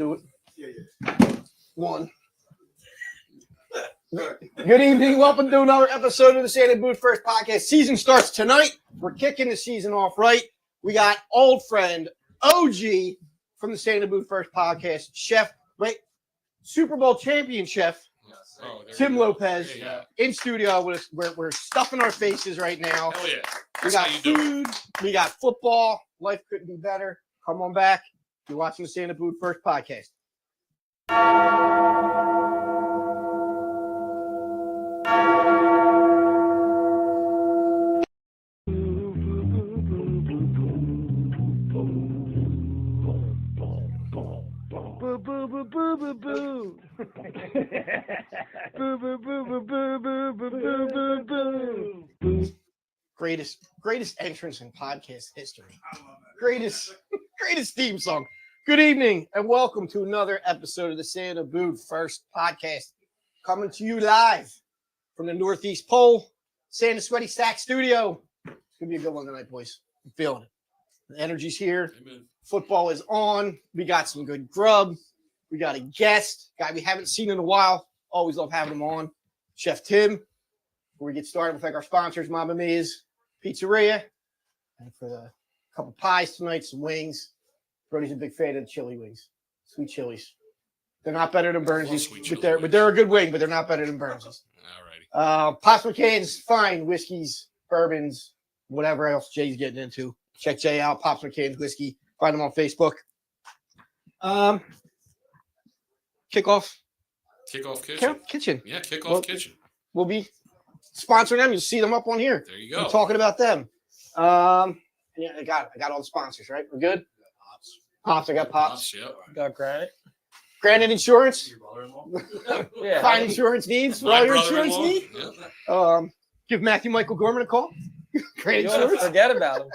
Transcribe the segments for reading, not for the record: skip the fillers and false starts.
do it. Yeah. One. Good evening. Welcome to another episode of the Santa Booth First Podcast. Season starts tonight. We're kicking the season off right. We got old friend OG from the Santa Booth First Podcast, Super Bowl champion chef Tim Lopez in studio with us. We're stuffing our faces right now. Hell yeah. We got food. We got football. Life couldn't be better. Come on back. You're watching the Santa Booth First Podcast. Boo, boo, boo, boo, boo, boo. Boo, boo, boo, boo, boo, boo, boo, boo, boo, boo. Greatest entrance in podcast history. Greatest theme song. Good evening and welcome to another episode of the Santa Booth First Podcast. Coming to you live from the Northeast Pole, Santa Sweaty Stack Studio. It's gonna be a good one tonight, boys. I'm feeling it. The energy's here. Amen. Football is on. We got some good grub. We got a guest, guy we haven't seen in a while. Always love having him on. Chef Tim. Before we get started, we'll thank our sponsors, Mamma Mia's Pizzeria. And for the couple pies tonight, some wings. Brody's a big fan of the chili wings. Sweet chilies. They're not better than Burnsies, but they're a good wing, but they're not better than Burnsies. All righty. Pops McCann's fine whiskeys, bourbons, whatever else Jay's getting into. Check Jay out, Pops McCann's Whiskey. Find him on Facebook. Kickoff Kitchen. Yeah, Kickoff Kitchen. We'll be sponsoring them. You'll see them up on here. There you go. We're talking about them. Yeah, I got all the sponsors, right? We're good? Pops. I got Pops. Yep. Got Granite. Granite Insurance. Your brother-in-law? Yeah. Find insurance needs for all your insurance needs. Yep. Give Matthew Michael Gorman a call. Granite You want to Insurance. forget about him.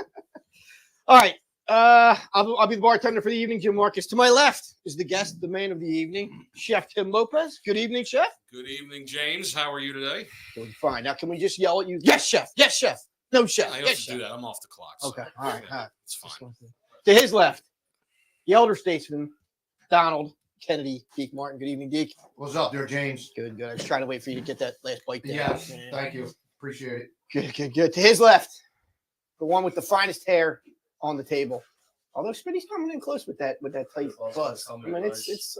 All right. I'll be the bartender for the evening, Jim Marcus. To my left is the guest, the man of the evening, Chef Tim Lopez. Good evening, Chef. Good evening, James. How are you today? Doing fine. Now, can we just yell at you? Yes, Chef. Yes, Chef. No, Chef. I Yes, have to Chef. do that. I'm off the clock. So Okay. All right. It's fine. To his left, the elder statesman, Donald Kennedy, Deke Martin. Good evening, Deke. What's up there, James? Good. I was trying to wait for you to get that last bite there. Yes, thank you. Appreciate it. Good. To his left, the one with the finest hair on the table. Although Smitty's coming in close with that tight buzz. I mean, it's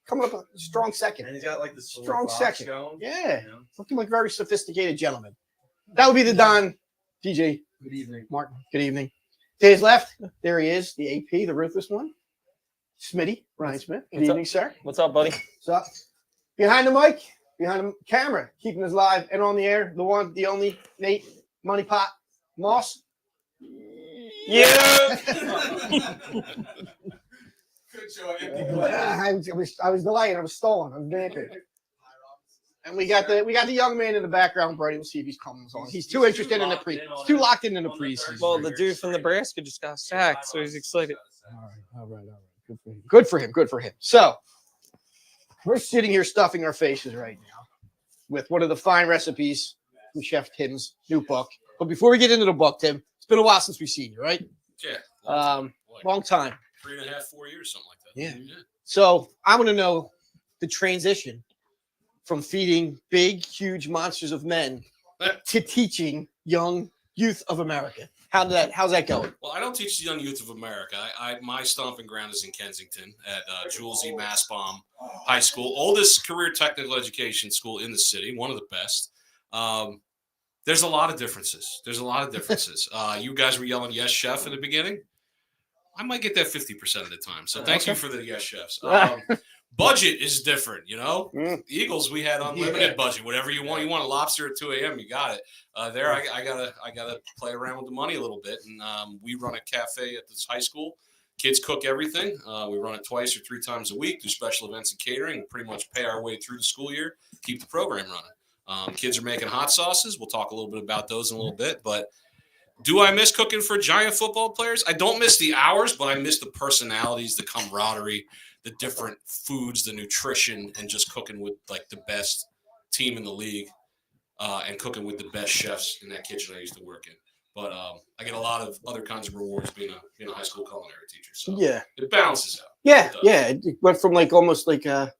coming up a strong second. And he's got like the strong second. Going, Yeah, you know? looking like a very sophisticated gentleman. That would be the Don DJ Good evening. Martin. Good evening. To his left, there he is, the AP, the ruthless one. Smitty, Ryan Smith. Good evening, sir. What's up, buddy? What's up? Behind the mic, behind the camera, keeping us live and on the air, the one, the only, Nate Money Pot Moss. Yeah. Good show. I was delaying. I was stalling. I was vamping. And we got the young man in the background, Brady. We'll see if he's coming on. He's too interested in the pre. He's too locked in the preseason. Well, the dude from Nebraska just got sacked, so he's excited. All right. Good for him. So we're sitting here stuffing our faces right now with one of the fine recipes from Chef Tim's new book. But before we get into the book, Tim, it's been a while since we've seen you, right? Yeah. Long time. 3.5, 4 years, something like that. Yeah. So I want to know the transition from feeding big, huge monsters of men to teaching young youth of America. How's that going? Well, I don't teach the young youth of America. My stomping ground is in Kensington at Jules E. Massbaum High School, oldest career technical education school in the city, one of the best. There's a lot of differences. You guys were yelling yes, chef in the beginning. I might get that 50% of the time. So thank you for the yes, chefs. Budget is different, you know. Eagles, we had unlimited budget. Whatever you want. You want a lobster at 2 a.m., you got it. I gotta play around with the money a little bit. And we run a cafe at this high school. Kids cook everything. We run it 2 or 3 times a week, do special events and catering, and pretty much pay our way through the school year, keep the program running. Kids are making hot sauces. We'll talk a little bit about those in a little bit. But do I miss cooking for giant football players? I don't miss the hours, but I miss the personalities, the camaraderie, the different foods, the nutrition, and just cooking with like the best team in the league and cooking with the best chefs in that kitchen I used to work in. But I get a lot of other kinds of rewards being a high school culinary teacher. So Yeah. it balances out. Yeah. It does. Yeah. It went from like almost like a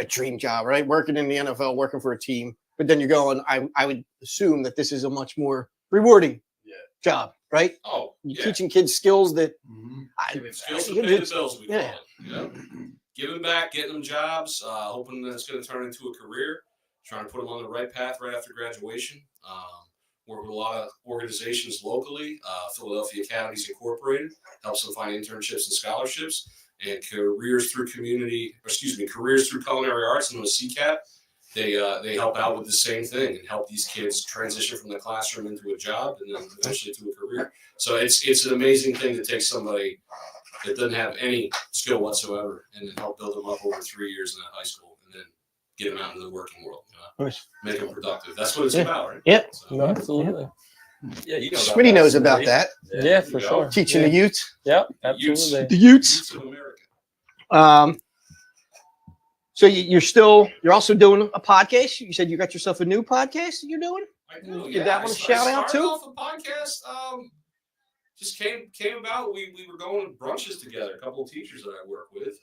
dream job, right? Working in the NFL, working for a team. But then you're going, I would assume that this is a much more rewarding job, right? Oh, You're yeah. teaching kids skills that Skills to pay the bills, we call Yeah. it. Yeah. Giving back, getting them jobs, hoping that it's going to turn into a career, trying to put them on the right path right after graduation. Work with a lot of organizations locally. Philadelphia Academies Incorporated helps them find internships and scholarships, and careers through culinary arts and the CCAP. They help out with the same thing and help these kids transition from the classroom into a job and then eventually to a career. So it's an amazing thing to take somebody that doesn't have any skill whatsoever and then help build them up over 3 years in that high school and then get them out into the working world. Make them productive. That's what it's about, right? Yep. So, Absolutely. Yeah, you know. Smitty knows about that. Yeah, for sure. Teaching the youth. Yep, absolutely. The youths. Youths of America. So you're also doing a podcast. You said you got yourself a new podcast that you're doing. I do. Give that one a shout out started too? off a podcast. Just came about. We were going to brunches together. A couple of teachers that I work with,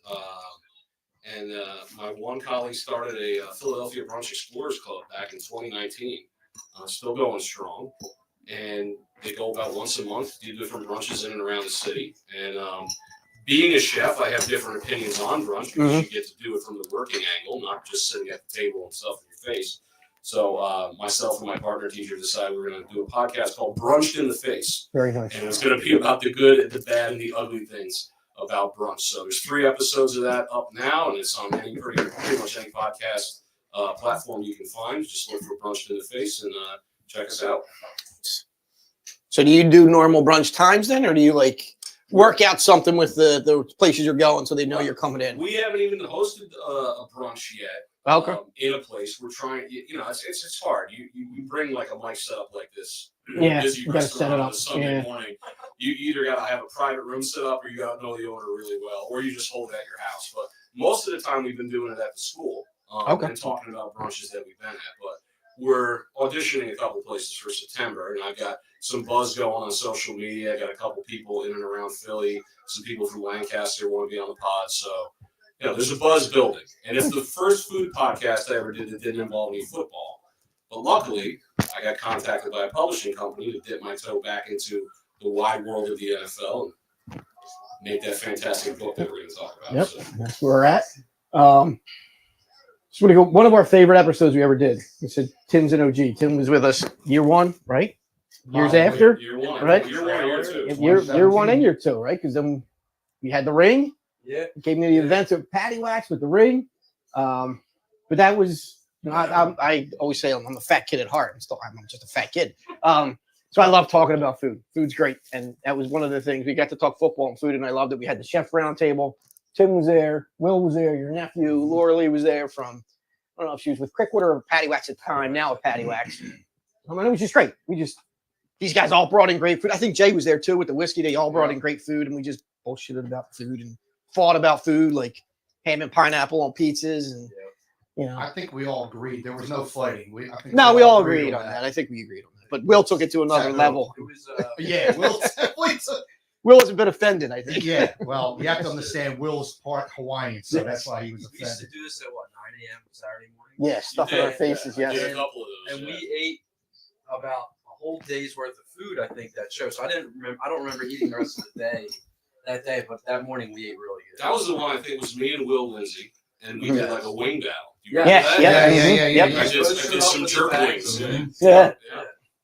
and my one colleague started a Philadelphia Brunch Explorers Club back in 2019. Still going strong, and they go about once a month, do different brunches in and around the city. And being a chef, I have different opinions on brunch because you get to do it from the working angle, not just sitting at the table and stuff in your face. So myself and my partner teacher decided we were going to do a podcast called Brunched in the Face. Very nice. And it's going to be about the good, the bad, and the ugly things about brunch. So there's 3 episodes of that up now, and it's on pretty much any podcast platform you can find. Just look for Brunched in the Face and check us out. So do you do normal brunch times then, or do you like work out something with the places you're going so they know you're coming in? We haven't even hosted a brunch yet. Okay. In a place, we're trying. It's hard. You bring like a mic setup like this. Yeah, Busy you gotta set it restaurant on up. a Sunday Yeah. morning. You either got to have a private room set up, or you got to know the owner really well, or you just hold it at your house. But most of the time, we've been doing it at the school. And talking about brunches that we've been at. But we're auditioning a couple places for September, and I've got some buzz going on social media. I got a couple people in and around Philly. Some people from Lancaster want to be on the pod. So, there's a buzz building. And it's the first food podcast I ever did that didn't involve any football. But luckily, I got contacted by a publishing company to dip my toe back into the wide world of the NFL and make that fantastic book that we're going to talk about. Yep, So. that's where we're at. Just want to go. One of our favorite episodes we ever did. We said Tim's an OG. Tim was with us year 1, right? Years after, Year 1, right? Year 1, year 2. Year 1 and year 2, right? Because then we had the ring. Yeah. Came to the event of Patty Wax with the ring. But that was, I always say I'm a fat kid at heart. I'm just a fat kid. So I love talking about food. Food's great. And that was one of the things. We got to talk football and food, and I loved it. We had the chef roundtable. Tim was there. Will was there. Your nephew, Laura Lee, was there from, I don't know if she was with Crickwood or Patty Wax at the time, now at Patty Wax. I mean, it was just great. These guys all brought in great food. I think Jay was there too with the whiskey. They all brought in great food, and we just bullshitted about food and fought about food, like ham and pineapple on pizzas. And, I think we all agreed. There was no fighting. We all agreed on that. I think we agreed on that. But Will took it to another level. It was, Yeah, Will definitely took. Will was a bit offended, I think. Yeah, well, you have to understand Will's part Hawaiian, so that's why he was we used to offended. do this at 9 a.m. Saturday morning. Yeah, stuff in our faces, I did yes. a couple of those. And yeah. we ate about a whole day's worth of food, I think, that show. So I don't remember eating the rest of the day that day, but that morning we ate really good. That was the one, I think, was me and Will Lindsay, and we did like a wing battle. Do you Yeah. remember that? Yeah. I did some jerk wings. Yeah.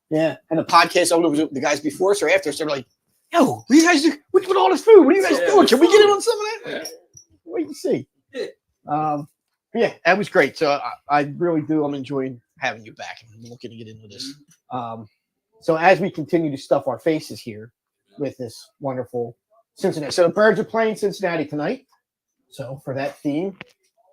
Yeah. And the podcast, I don't know if it was the guys before us or after us, they were like, yo, what do you guys do? What's with all this food? What are you guys doing? Can we get in on some of that? Yeah. Wait and see. Yeah, that was great. So I really do. I'm enjoying having you back. I'm looking to get into this. So as we continue to stuff our faces here with this wonderful Cincinnati. So the Birds are playing Cincinnati tonight. So for that theme,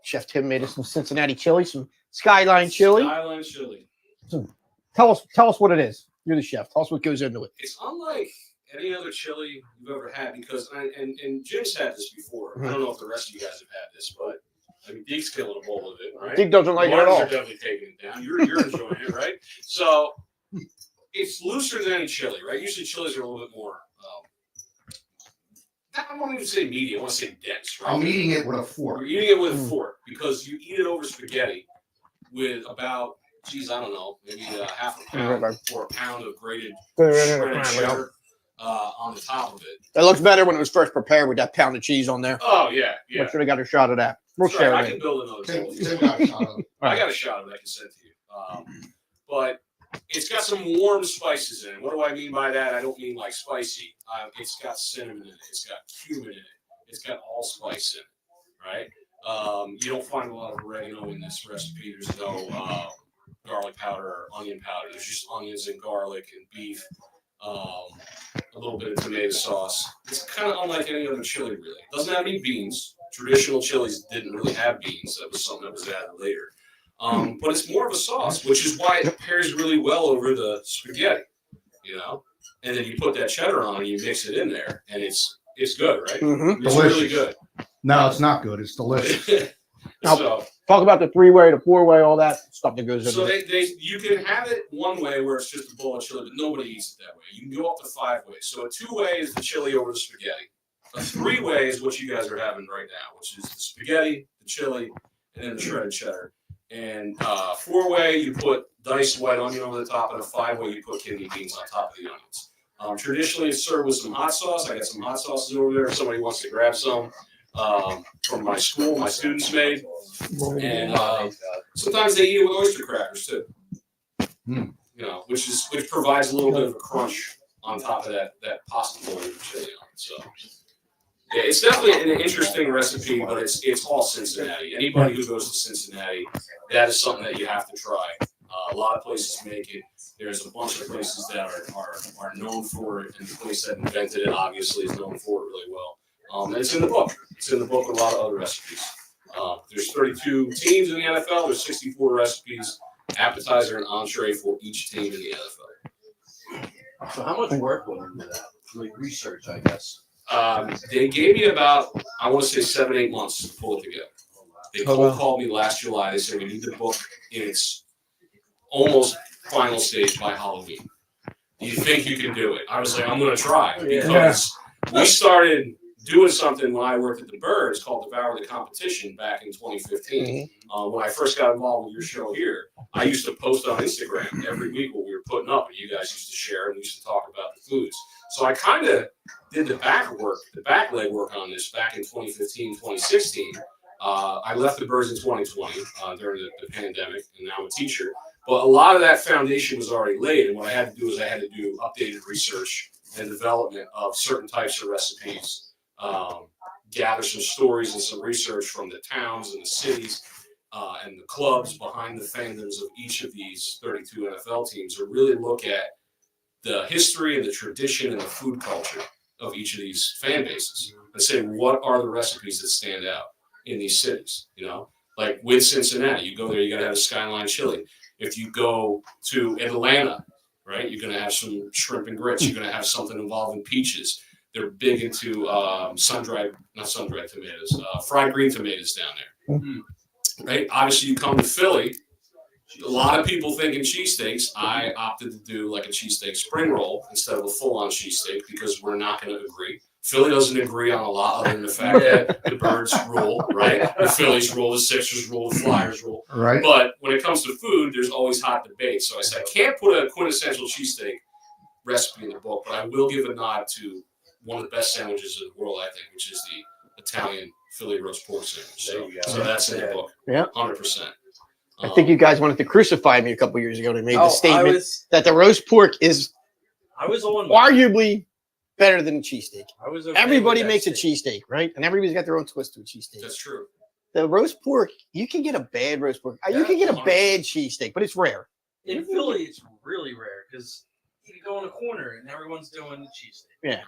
Chef Tim made us some Cincinnati chili, some Skyline chili. Skyline chili. So tell us what it is. You're the chef. Tell us what goes into it. It's unlike any other chili you've ever had because, and Jim's had this before. I don't know if the rest of you guys have had this, but I mean, Deke's killing a bowl of it, right? Deke doesn't like it at Martins all. are definitely taking it down. You're enjoying it, right? So it's looser than any chili, right? Usually chilies are a little bit more. I won't even say medium. I want to say dense. Right? I'm eating it with a fork. You're eating it with a fork because you eat it over spaghetti with about, geez, I don't know, maybe half a pound or a pound of grated shredded cheddar on the top of it. It looks better when it was first prepared with that pound of cheese on there. Oh yeah, We yeah. should have got a shot of that. We'll That's share right. I it. can build another. Tim got a shot of it. I got a shot of it I can send to you. But it's got some warm spices in it. What do I mean by that? I don't mean like spicy. It's got cinnamon in it. It's got cumin in it. It's got allspice in it, right? You don't find a lot of oregano in this recipe. There's no garlic powder or onion powder. There's just onions and garlic and beef, a little bit of tomato sauce. It's kind of unlike any other chili, really. It doesn't have any beans. Traditional chilies didn't really have beans. That was something that was added later. But it's more of a sauce, which is why it pairs really well over the spaghetti, you know? And then you put that cheddar on and you mix it in there, and it's good, right? Mm-hmm. It's Delicious. really good. No, it's not good. It's delicious. So Talk about the 3-way, the 4-way, all that stuff that goes So in it. you can have it one way where it's just a bowl of chili, but nobody eats it that way. You can go up to 5 ways. So a 2-way is the chili over the spaghetti. A 3-way is what you guys are having right now, which is the spaghetti, the chili, and then the shredded cheddar. And 4-way, you put diced white onion over the top, and a 5-way, you put kidney beans on top of the onions. Traditionally, it's served with some hot sauce. I got some hot sauces over there. If somebody wants to grab some from my school, my students made. And sometimes they eat it with oyster crackers too. You know, which provides a little bit of a crunch on top of that pasta bowl with chili on it. So yeah, it's definitely an interesting recipe, but it's all Cincinnati. Anybody who goes to Cincinnati, that is something that you have to try. A lot of places make it. There's a bunch of places that are known for it, and the place that invented it obviously is known for it really well. And it's in the book. It's in the book with a lot of other recipes. There's 32 teams in the NFL. There's 64 recipes, appetizer and entree for each team in the NFL. So how much work went into that? Like research, I guess. They gave me about, I want to say 7-8 months to pull it together. They called me last July. They said we need the book in its almost final stage by Halloween. Do you think you can do it? I was like, I'm going to try, because we started doing something when I worked at the Birds called Devour the Competition back in 2015. When I first got involved with your show here, I used to post on Instagram every week what we were putting up, and you guys used to share, and we used to talk about the foods. So I kind of did the back leg work on this back in 2015, 2016. I left the Birds in 2020 during the pandemic, and now I'm a teacher. But a lot of that foundation was already laid, and what I had to do is I had to do updated research and development of certain types of recipes, gather some stories and some research from the towns and the cities and the clubs behind the fandoms of each of these 32 NFL teams, to really look at the history and the tradition and the food culture of each of these fan bases and say, what are the recipes that stand out in these cities? You know, like with Cincinnati, you go there, you got to have a Skyline chili. If you go to Atlanta, right, you're going to have some shrimp and grits. You're going to have something involving peaches. They're big into fried green tomatoes down there. Right? Obviously, you come to Philly, a lot of people thinking cheesesteaks. I opted to do like a cheesesteak spring roll instead of a full-on cheesesteak because we're not going to agree. Philly doesn't agree on a lot other than the fact that the Birds rule, right? The Phillies rule, the Sixers rule, the Flyers rule. Right. But when it comes to food, there's always hot debate. So I said, I can't put a quintessential cheesesteak recipe in the book, but I will give a nod to one of the best sandwiches in the world, I think, which is the Italian Philly roast pork sandwich. So that's in the book. Yeah. 100%. I think you guys wanted to crucify me a couple years ago. They made the statement that the roast pork is arguably better than a cheesesteak. Everybody makes a cheesesteak, right? And everybody's got their own twist to a cheesesteak. That's true. The roast pork, you can get a bad roast pork. You can get a bad cheesesteak, but it's rare. In Philly, it's really rare because you can go in a corner and everyone's doing the cheesesteak. Yeah.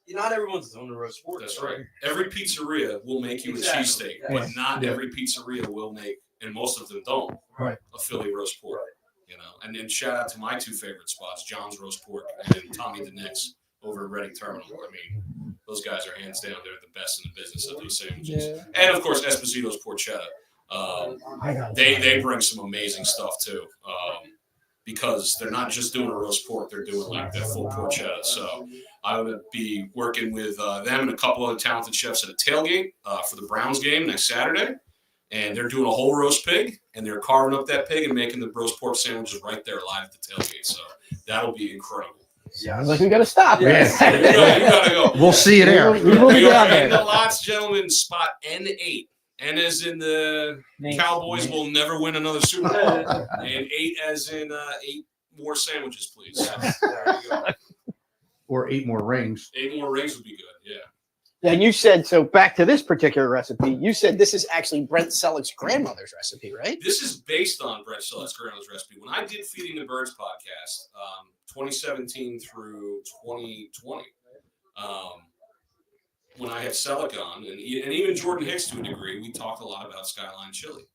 Not everyone's doing the roast pork. That's right. Every pizzeria will make you a cheesesteak, but not every pizzeria will make, and most of them don't, a Philly roast pork. You know, and then shout out to my two favorite spots, John's Roast Pork and Tommy the Next over at Reading Terminal. I mean, those guys are hands down. They're the best in the business at those sandwiches. Yeah. And, of course, Esposito's Porchetta. They bring some amazing stuff, too. because they're not just doing a roast pork, they're doing like that full porchetta. So I would be working with them and a couple other talented chefs at a Tailgate for the Browns game next Saturday. And they're doing a whole roast pig, and they're carving up that pig and making the roast pork sandwiches right there live at the Tailgate. So that'll be incredible. Sounds like we got to stop. Yeah. You gotta go. We'll see you there. We will be We down are in there. the lots, gentlemen, spot N8. N as in the Cowboys will never win another Super Bowl. And 8 as in 8 more sandwiches, please. There you go. Or 8 more rings. 8 more rings would be good, yeah. And you said, so back to this particular recipe, you said this is actually Brent Selleck's grandmother's recipe, right? This is based on Brent Selleck's grandmother's recipe. When I did Feeding the Birds podcast, 2017 through 2020, when I had Selleck on, and even Jordan Hicks to a degree, we talked a lot about Skyline chili.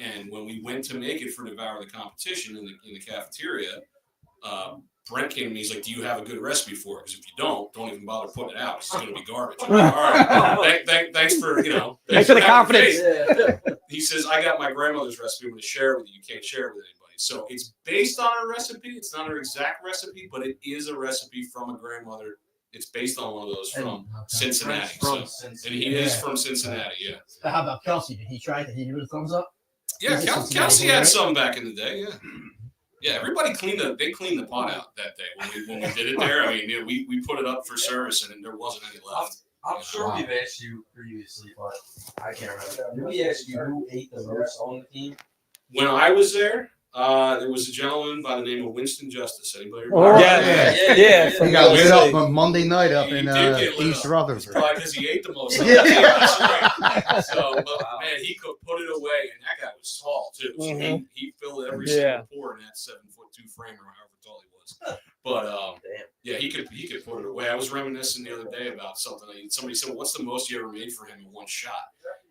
And when we went to make it for Devour the Competition in the cafeteria, Brent came to me. He's like, "Do you have a good recipe for it? Because if you don't even bother putting it out. It's going to be garbage." I'm like, all right, thanks for Thanks for the confidence. He says, "I got my grandmother's recipe. I'm going to share it with you. You can't share it with anybody." So it's based on a recipe. It's not an exact recipe, but it is a recipe from a grandmother. It's based on one of those from Cincinnati. And he is from Cincinnati. Yeah. How about Kelsey? Did he try it? Did he give it a thumbs up? Yeah, Kelsey had some back in the day. Yeah. Yeah, everybody cleaned the pot out that day when we did it there. I mean, we put it up for service and there wasn't any left. I'm sure we've asked you previously, but I can't remember. Did we ask you who ate the most on the team? When I was there was a gentleman by the name of Winston Justice. Anybody Oh, remember? yeah. He got lit up on Monday night up in He did get lit East up. Rutherford. Probably because he ate the most. That's right. So, but man, he could put it away, and that guy was tall too. So he filled every single pour in that 7'2" frame or however tall he was. But yeah, he could put it away. I was reminiscing the other day about something. Somebody said, "What's the most you ever made for him in one shot?"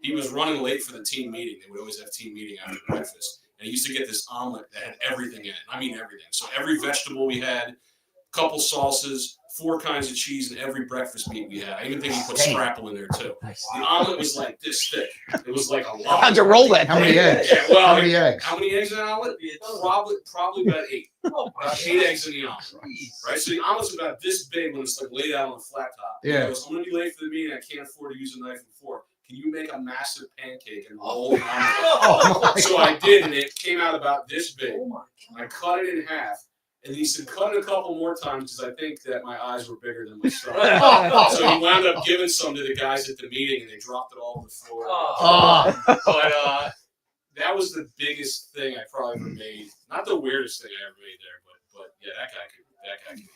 He was running late for the team meeting. They would always have team meeting after breakfast. And he used to get this omelet that had everything in it. I mean, everything. So every vegetable we had, a couple salsas, 4 kinds of cheese, and every breakfast meat we had. I even think he put scrapple in there, too. The omelet was like this thick. It was like a lot. How'd you roll that? How many eggs? Yeah, well, How many eggs? How many eggs in an omelet? Probably about 8. About 8 eggs in the omelet. Right? So the omelet's about this big when it's like laid out on a flat top. Yeah. He goes, "I'm going to be late for the meeting. I can't afford to use a knife and fork. Can you make a massive pancake and roll it on?" So I did, and it came out about this big. I cut it in half, and he said, "Cut it a couple more times because I think that my eyes were bigger than my stomach." So he wound up giving some to the guys at the meeting, and they dropped it all on the floor. But that was the biggest thing I probably ever made. Not the weirdest thing I ever made there, but yeah, that guy could eat.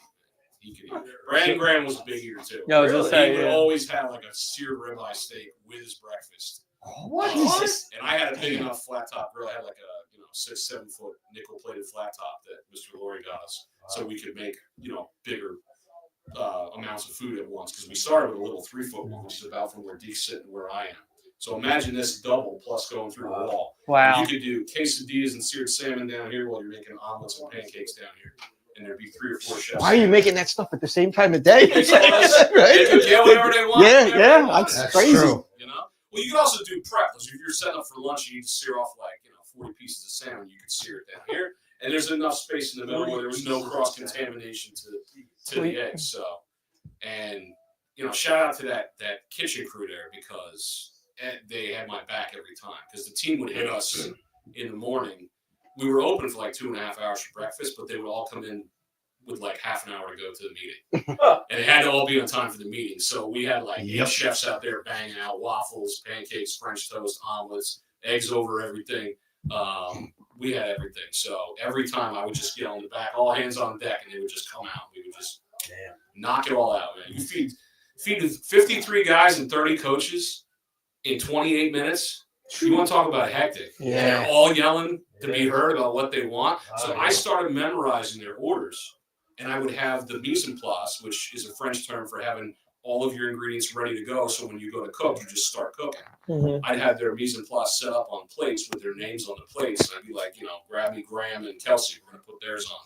He could eat. Brandon Graham was a big eater too. Yeah, I was gonna say, he would yeah. always have like a seared ribeye steak with his breakfast. What? And I had a big enough flat top grill. I had like a 6-7 foot nickel plated flat top that Mr. Laurie got us, so we could make bigger amounts of food at once. Because we started with a little 3-foot one, which is about from where Dee's sitting to where I am. So imagine this double plus going through the wall. Wow. You could do quesadillas and seared salmon down here while you're making omelets and pancakes down here. And there'd be 3 or 4 chefs. Why are you making that stuff at the same time of day? Because they could get whatever they want. Yeah, That's that's crazy. True. Well, you could also do prep. If you're setting up for lunch, you need to sear off 40 pieces of salmon. You could sear it down here, and there's enough space in the middle where there was no cross contamination to the eggs. So, and shout out to that kitchen crew there because they had my back every time because the team would hit us in the morning. We were open for like 2.5 hours for breakfast, but they would all come in with like half an hour to go to the meeting. And it had to all be on time for the meeting. So we had like 8 chefs out there banging out waffles, pancakes, French toast, omelets, eggs over everything. We had everything. So every time I would just get on the back, all hands on deck, and they would just come out. We would just knock it all out, man. You feed 53 guys and 30 coaches in 28 minutes. You want to talk about hectic. Yeah. They're all yelling to be heard about what they want. So I started memorizing their orders, and I would have the mise en place, which is a French term for having all of your ingredients ready to go. So when you go to cook, you just start cooking. I'd have their mise en place set up on plates with their names on the plates. And I'd be like, grab me Graham and Kelsey. We're going to put theirs on.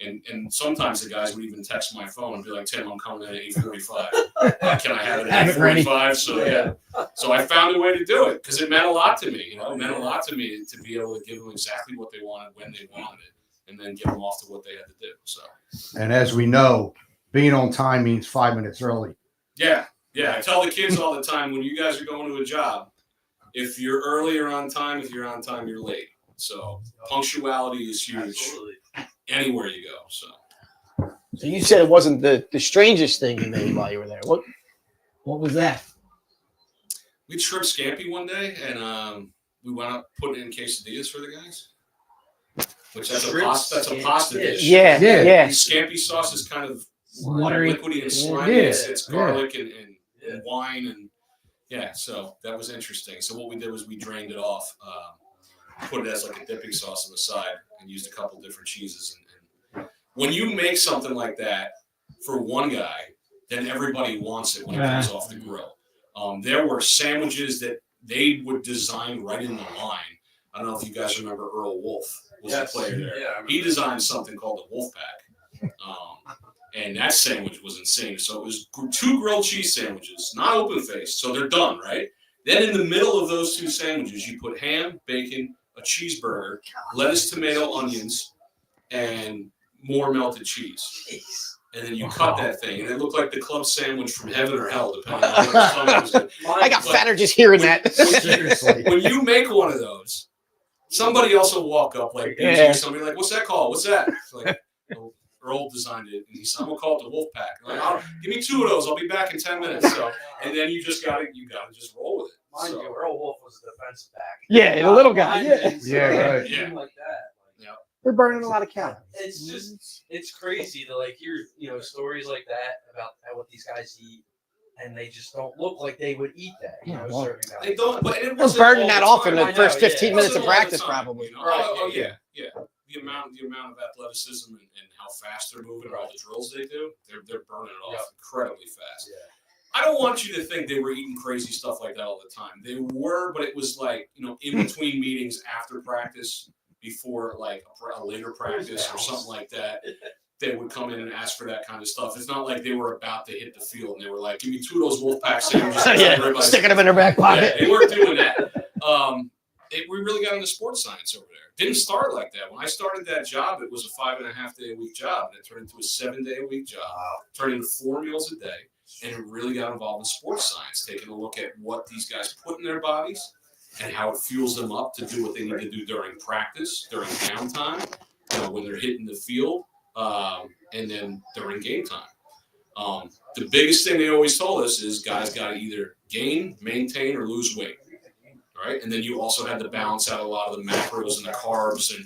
And sometimes the guys would even text my phone and be like, "Tim, I'm coming in at 8:45. Can I have it at 8:45?" So yeah. So I found a way to do it because it meant a lot to me. It meant a lot to me to be able to give them exactly what they wanted when they wanted it. and then get them off to what they had to do. So, And as we know, being on time means 5 minutes early. yeah. I tell the kids all the time, when you guys are going to a job, if you're early or on time, if you're on time, you're late. So punctuality is huge. Absolutely. Anywhere you go. So you said it wasn't the strangest thing you made while you were there. What What was that? we shrimp scampi one day, and we wound up putting in quesadillas for the guys. Which that's a pasta dish. Yeah. Scampi sauce is kind of Watery. liquidy and slimy. Yeah. It's garlic and wine and so that was interesting. So what we did was we drained it off, put it as like a dipping sauce on the side, and used a couple different cheeses. And when you make something like that for one guy, then everybody wants it when it comes off the grill. There were sandwiches that they would design right in the line. I don't know if you guys remember Earl Wolf was the player there. Yeah, he designed something called the Wolf Pack. And that sandwich was insane. So it was 2 grilled cheese sandwiches, not open faced. So they're done, right? Then in the middle of those 2 sandwiches, you put ham, bacon, a cheeseburger, lettuce, tomato, onions, and more melted cheese. And then you cut that thing, and it looked like the club sandwich from heaven or hell, depending on what the stomach was good. I got fatter just hearing that. Seriously. When you make one of those, somebody else will walk up, like, somebody like, what's that called? What's that? It's like, Earl designed it, and he said, "I'm gonna call it the Wolf Pack." I'm like, give me 2 of those. I'll be back in 10 minutes. So, and then you gotta just roll with it. Mind you, Earl Wolf was the defensive back. Yeah, the little guy. Right. Yeah. Like that. We're burning a lot of calories. It's crazy to hear stories like that about what these guys eat, and they just don't look like they would eat that. Certain guys. They don't, but it We're wasn't burning all that the off in time. the first 15 It minutes of wasn't all the practice, time, probably. you know? Right. Oh yeah. The amount of athleticism and how fast they're moving, and all the drills they do, they're burning it off incredibly fast. Yeah. I don't want you to think they were eating crazy stuff like that all the time. They were, but it was like, in between meetings, after practice, before like a later practice or something like that. They would come in and ask for that kind of stuff. It's not like they were about to hit the field and they were like, "Give me 2 of those Wolfpack sandwiches." Sticking them in their back pocket. Yeah, they weren't doing that. We really got into sports science over there. Didn't start like that. When I started that job, it was a 5.5-day-a-week job, and it turned into a 7-day-a-week job. Turned into 4 meals a day, and it really got involved in sports science, taking a look at what these guys put in their bodies and how it fuels them up to do what they need to do during practice, during downtime, when they're hitting the field, and then during game time. The biggest thing they always told us is guys got to either gain, maintain, or lose weight. Right? And then you also had to balance out a lot of the macros and the carbs, and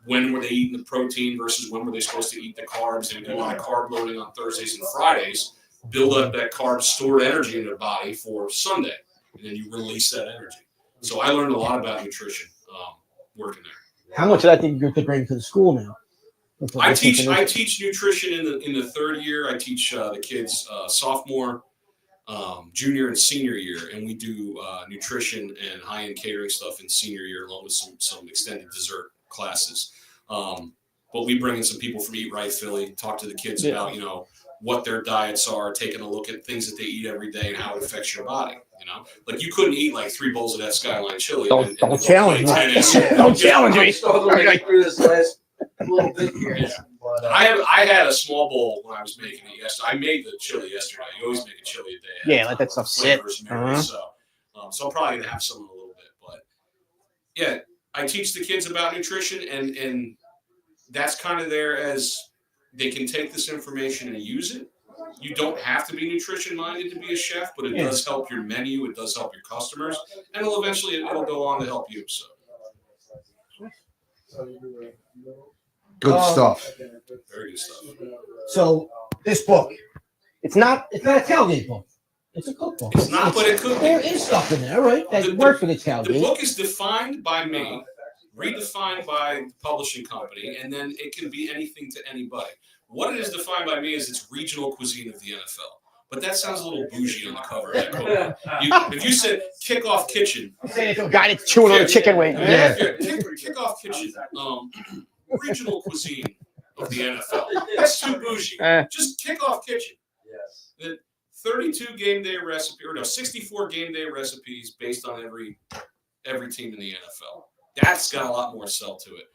when were they eating the protein versus when were they supposed to eat the carbs, and go on a carb loading on Thursdays and Fridays, build up that carb stored energy in their body for Sunday, and then you release that energy. So I learned a lot about nutrition working there. How much of that did you bring to the school now? I teach nutrition in the 3rd year. I teach the kids sophomore, junior, and senior year, and we do nutrition and high-end catering stuff in senior year, along with some extended dessert classes. But we bring in some people from Eat Right Philly, talk to the kids about what their diets are, taking a look at things that they eat every day and how it affects your body. Like you couldn't eat like 3 bowls of that Skyline chili. Don't challenge me. Tennis. Don't challenge me. Through this last little bit here. Yeah. But, I had a small bowl when I was making it yesterday. I made the chili yesterday. You always make a chili a day. Yeah, let that stuff sit. So I'm probably gonna have some in a little bit. But yeah, I teach the kids about nutrition, and that's kind of there as they can take this information and use it. You don't have to be nutrition minded to be a chef, but it does help your menu. It does help your customers, and it'll go on to help you. So Good stuff. very good stuff. So this book, It's not. it's not a tailgate book. It's a cookbook. It's not, but it could be. There is stuff in there, right? That The- work for the The tailgate. book is defined by me, redefined by the publishing company, and then it can be anything to anybody. What it is defined by me is it's regional cuisine of the NFL. But that sounds a little bougie on the cover of that cookbook. If you said Kickoff Kitchen, Guy that's chewing on a chicken wing. Yeah. Kickoff Kitchen, regional cuisine of the NFL. That's too bougie. Just Kickoff Kitchen. yes. The 32 game day recipe, 64 game day recipes based on every team in the NFL. That's got a lot more sell to it.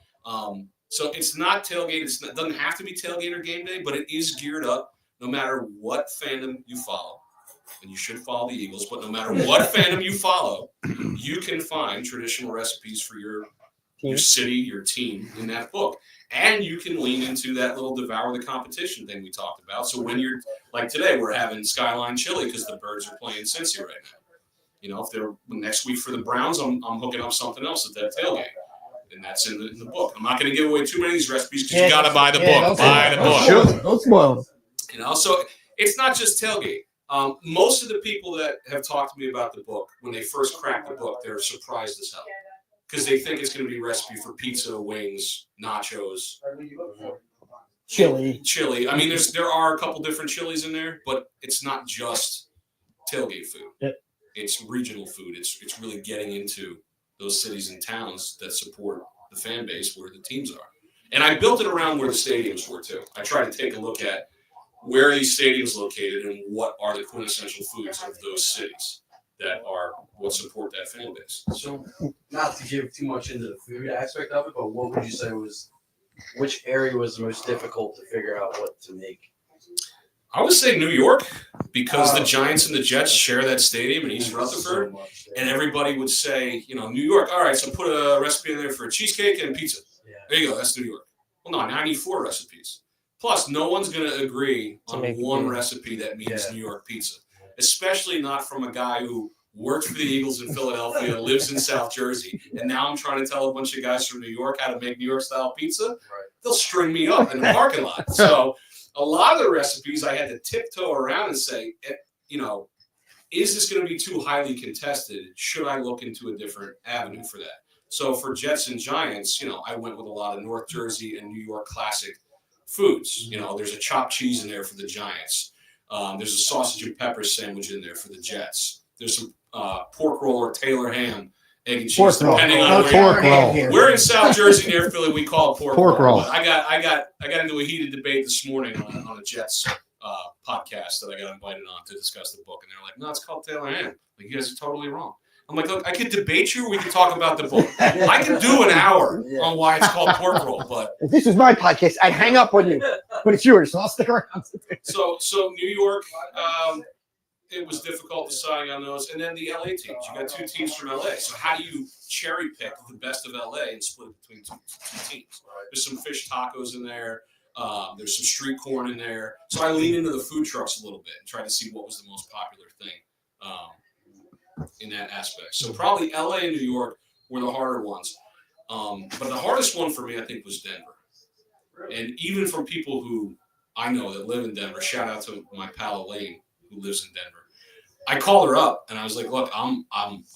So it's not tailgate. It doesn't have to be tailgate or game day, but it is geared up no matter what fandom you follow. And you should follow the Eagles, but no matter what fandom you follow, you can find traditional recipes for your city, your team in that book. And you can lean into that little devour the competition thing we talked about. So when you're like today, we're having Skyline Chili because the Birds are playing Cincy right now. You know, if they're next week for the Browns, I'm hooking up something else at that tailgate. And that's in the book. I'm not going to give away too many of these recipes because you got to buy the book. Buy the book. Sure. Don't spoil them. You know, so it's not just tailgate. Most of the people that have talked to me about the book, when they first crack the book, they're surprised as hell because they think it's going to be a recipe for pizza, wings, nachos, chili. I mean, there are a couple different chilies in there, but it's not just tailgate food. Yep. It's regional food. It's really getting into those cities and towns that support the fan base where the teams are. And I built it around where the stadiums were too. I tried to take a look at where are these stadiums located and what are the quintessential foods of those cities that are what support that fan base. So, not to give too much into the food aspect of it, but what would you say which area was the most difficult to figure out what to make? I would say New York because the Giants and the Jets share that stadium in East Rutherford. And everybody would say, you know, New York, all right, so put a recipe in there for a cheesecake and pizza. Yeah. There you go, that's New York. Well, no, now I need 4 recipes. Plus, no one's going to agree on one recipe that means New York pizza, especially not from a guy who worked for the Eagles in Philadelphia, lives in South Jersey, and now I'm trying to tell a bunch of guys from New York how to make New York-style pizza. Right. They'll string me up in the parking lot. So a lot of the recipes I had to tiptoe around and say, you know, is this going to be too highly contested? Should I look into a different avenue for that? So for Jets and Giants, you know, I went with a lot of North Jersey and New York classic foods. You know, there's a chopped cheese in there for the Giants. There's a sausage and pepper sandwich in there for the Jets. There's some pork roll or Taylor ham, egg and cheese, depending on where. We're in South Jersey near Philly. We call it pork roll. But I got into a heated debate this morning on a Jets podcast that I got invited on to discuss the book, and they're like, "No, it's called Tailor ham." Like, you guys are totally wrong. I'm like, look, I could debate you, or we can talk about the book. I can do an hour on why it's called pork roll, but if this is my podcast, I'd hang up on you. But it's yours, so I'll stick around. So New York, it was difficult deciding on those, and then the LA teams. You got 2 teams from LA. So how do you cherry pick the best of LA and split it between two teams? There's some fish tacos in there. There's some street corn in there. So I leaned into the food trucks a little bit and tried to see what was the most popular thing in that aspect. So probably LA and New York were the harder ones. But the hardest one for me, I think, was Denver. And even from people who I know that live in Denver, shout out to my pal Elaine, who lives in Denver. I called her up and I was like, look, I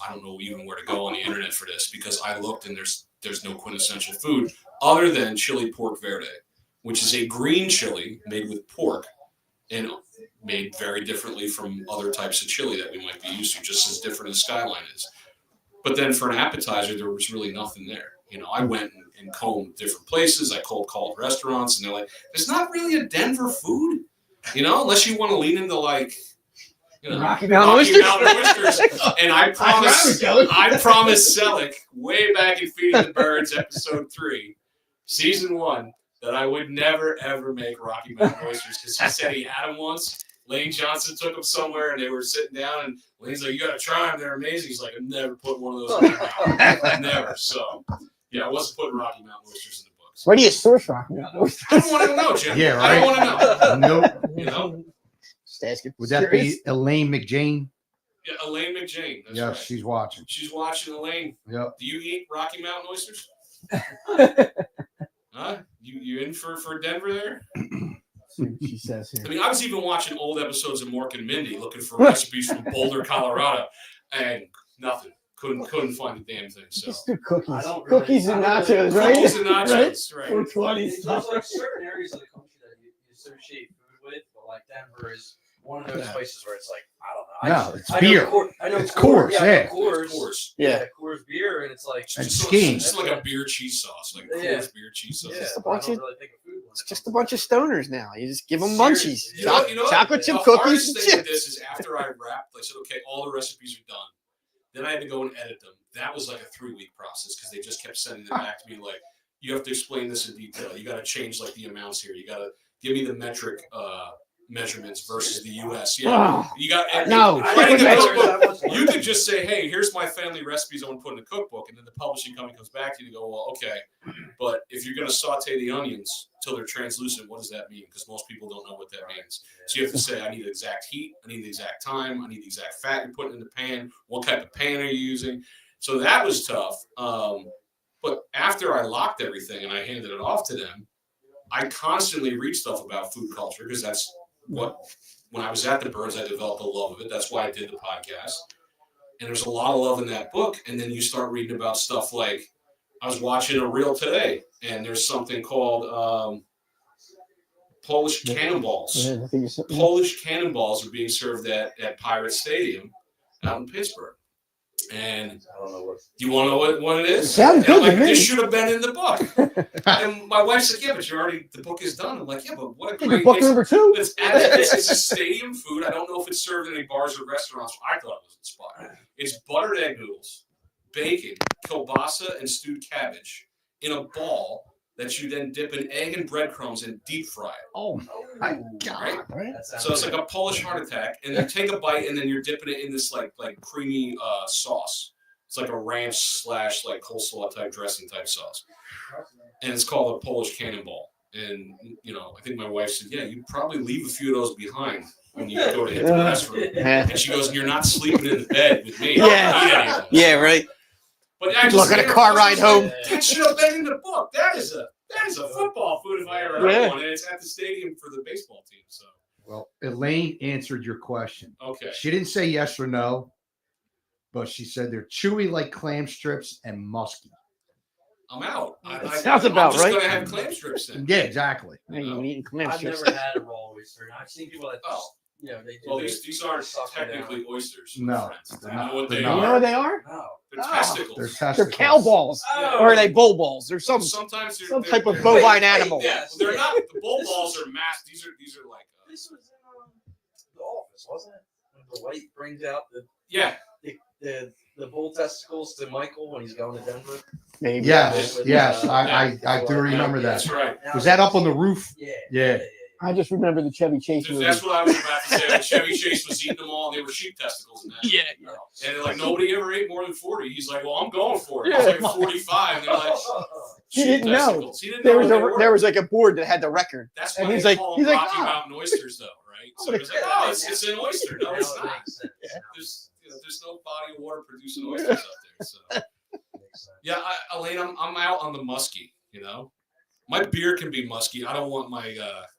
don't know even where to go on the internet for this because I looked and there's no quintessential food other than chili pork verde, which is a green chili made with pork and made very differently from other types of chili that we might be used to, just as different as Skyline is. But then for an appetizer, there was really nothing there. You know, I went and combed different places. I called restaurants, and they're like, there's not really a Denver food, you know, unless you want to lean into like, you know, Rocky Mountain oysters. And I promised Selleck way back in Feeding the Birds, episode 3, season 1, that I would never, ever make Rocky Mountain oysters because he said he had them once. Lane Johnson took them somewhere, and they were sitting down, and Lane's like, you got to try them. They're amazing. He's like, I've never put one of those in my mouth. Never. So, yeah, I wasn't putting Rocky Mountain oysters in the books. Where do you source Rocky Mountain oysters? I don't want to know, Jim. Yeah, right. I don't want to know. Nope. You know? Just asking. Would that be Elaine McJane? Yeah, Elaine McJane. That's Yes, right. she's watching. She's watching, Elaine. Yep. Do you eat Rocky Mountain oysters? Huh? You in for Denver there? See what she says here. I mean, I was even watching old episodes of Mork and Mindy looking for recipes from Boulder, Colorado, and nothing. Couldn't find a damn thing. So Just do cookies. I don't really- Cookies and nachos, right? cookies and nachos, right? 420 There's like certain areas of the country that you associate food with, but like Denver is one of those places where it's like, I don't know. No, it's beer. It's Coors, yeah. Coors. Yeah. Coors beer, and it's like And Just skiing. just like a beer cheese sauce, like Coors beer cheese sauce. Yeah, Just a I bunch don't of- really think of food. It's just a bunch of stoners now. You just give them Seriously. munchies. You know what? Chocolate chip The cookies hardest and thing with chips. this is after I wrapped, I said, okay, all the recipes are done. Then I had to go and edit them. That was like a 3-week process because they just kept sending them back to me like, you have to explain this in detail. You got to change like the amounts here. You got to give me the metric measurements versus the U.S. Yeah, you got No. writing a cookbook, you could just say, "Hey, here's my family recipes I want to put in a cookbook," and then the publishing company comes back to you and go, "Well, okay, but if you're going to saute the onions till they're translucent, what does that mean?" Because most people don't know what that means. So you have to say, "I need the exact heat, I need the exact time, I need the exact fat you're putting in the pan. What type of pan are you using?" So that was tough. But after I locked everything and I handed it off to them, I constantly read stuff about food culture because that's what, when I was at the Burns, I developed a love of it. That's why I did the podcast. And there's a lot of love in that book. And then you start reading about stuff like, I was watching a reel today, and there's something called Polish cannonballs. Polish cannonballs are being served at Pirate Stadium out in Pittsburgh. And I don't know what. do you want to know what it is? Sounds good to me. This should have been in the book. And my wife's like, "Yeah, but the book is done." I'm like, "Yeah, but what a great Book number 2. it's a stadium food. I don't know if it's served in any bars or restaurants. I thought it was inspired. It's buttered egg noodles, bacon, kielbasa, and stewed cabbage in a ball that you then dip in egg and breadcrumbs and deep fry it. Oh my God! Right? So it's like a Polish heart attack, and then take a bite, and then you're dipping it in this like creamy sauce. It's like a ranch / like coleslaw type dressing type sauce, and it's called a Polish cannonball. And I think my wife said, "Yeah, you probably leave a few of those behind when you go to hit the restroom." And she goes, "And you're not sleeping in the bed with me." Yeah, right. But I Look at a car ride home. That should have been in the book. That is a football food if I ever heard one, and it's at the stadium for the baseball team. So, Well, Elaine answered your question. okay, She didn't say yes or no, but she said they're chewy like clam strips and musky. I'm out. Sounds about I'm right. just gonna have clam strips then. Yeah, exactly. Hey, you eating clam I've strips? never had a raw oyster, and I've seen people that they do. Well, these aren't technically oysters. No, Friends. they're You not. know what They're they You not. know are? what they are? No. They're Oh. testicles. They're testicles. They're cow balls, or are they bull balls? They're some Sometimes some they're type of they're- bovine animal. Yeah, they're not. The bull balls are masked. These are like. This was in the office, wasn't it? When the white brings out Yeah. the bull testicles to Michael when he's going to Denver. Maybe. Yes, yes, Yeah. I do remember that. That's right. Was that up on the roof? Yeah. Yeah. I just remember the Chevy Chase movie. That's what I was about to say. Like Chevy Chase was eating them all, and they were sheep testicles. And that. Yeah. And they're like, nobody ever ate more than 40. He's like, well, I'm going for it. Yeah. He's like 45. And they're like, He sheep didn't know. testicles. He didn't There know was what they were. there was like a board that had the record. That's and why he's they like- call he's them like, Rocky "Oh." Mountain oysters, though, right? So I'm it's like, oh, it's an oyster. No, it's Now it not. makes sense. There's no body of water producing oysters up there. So Makes sense. yeah, Elaine, I'm out on the musky. My beer can be musky. I don't want my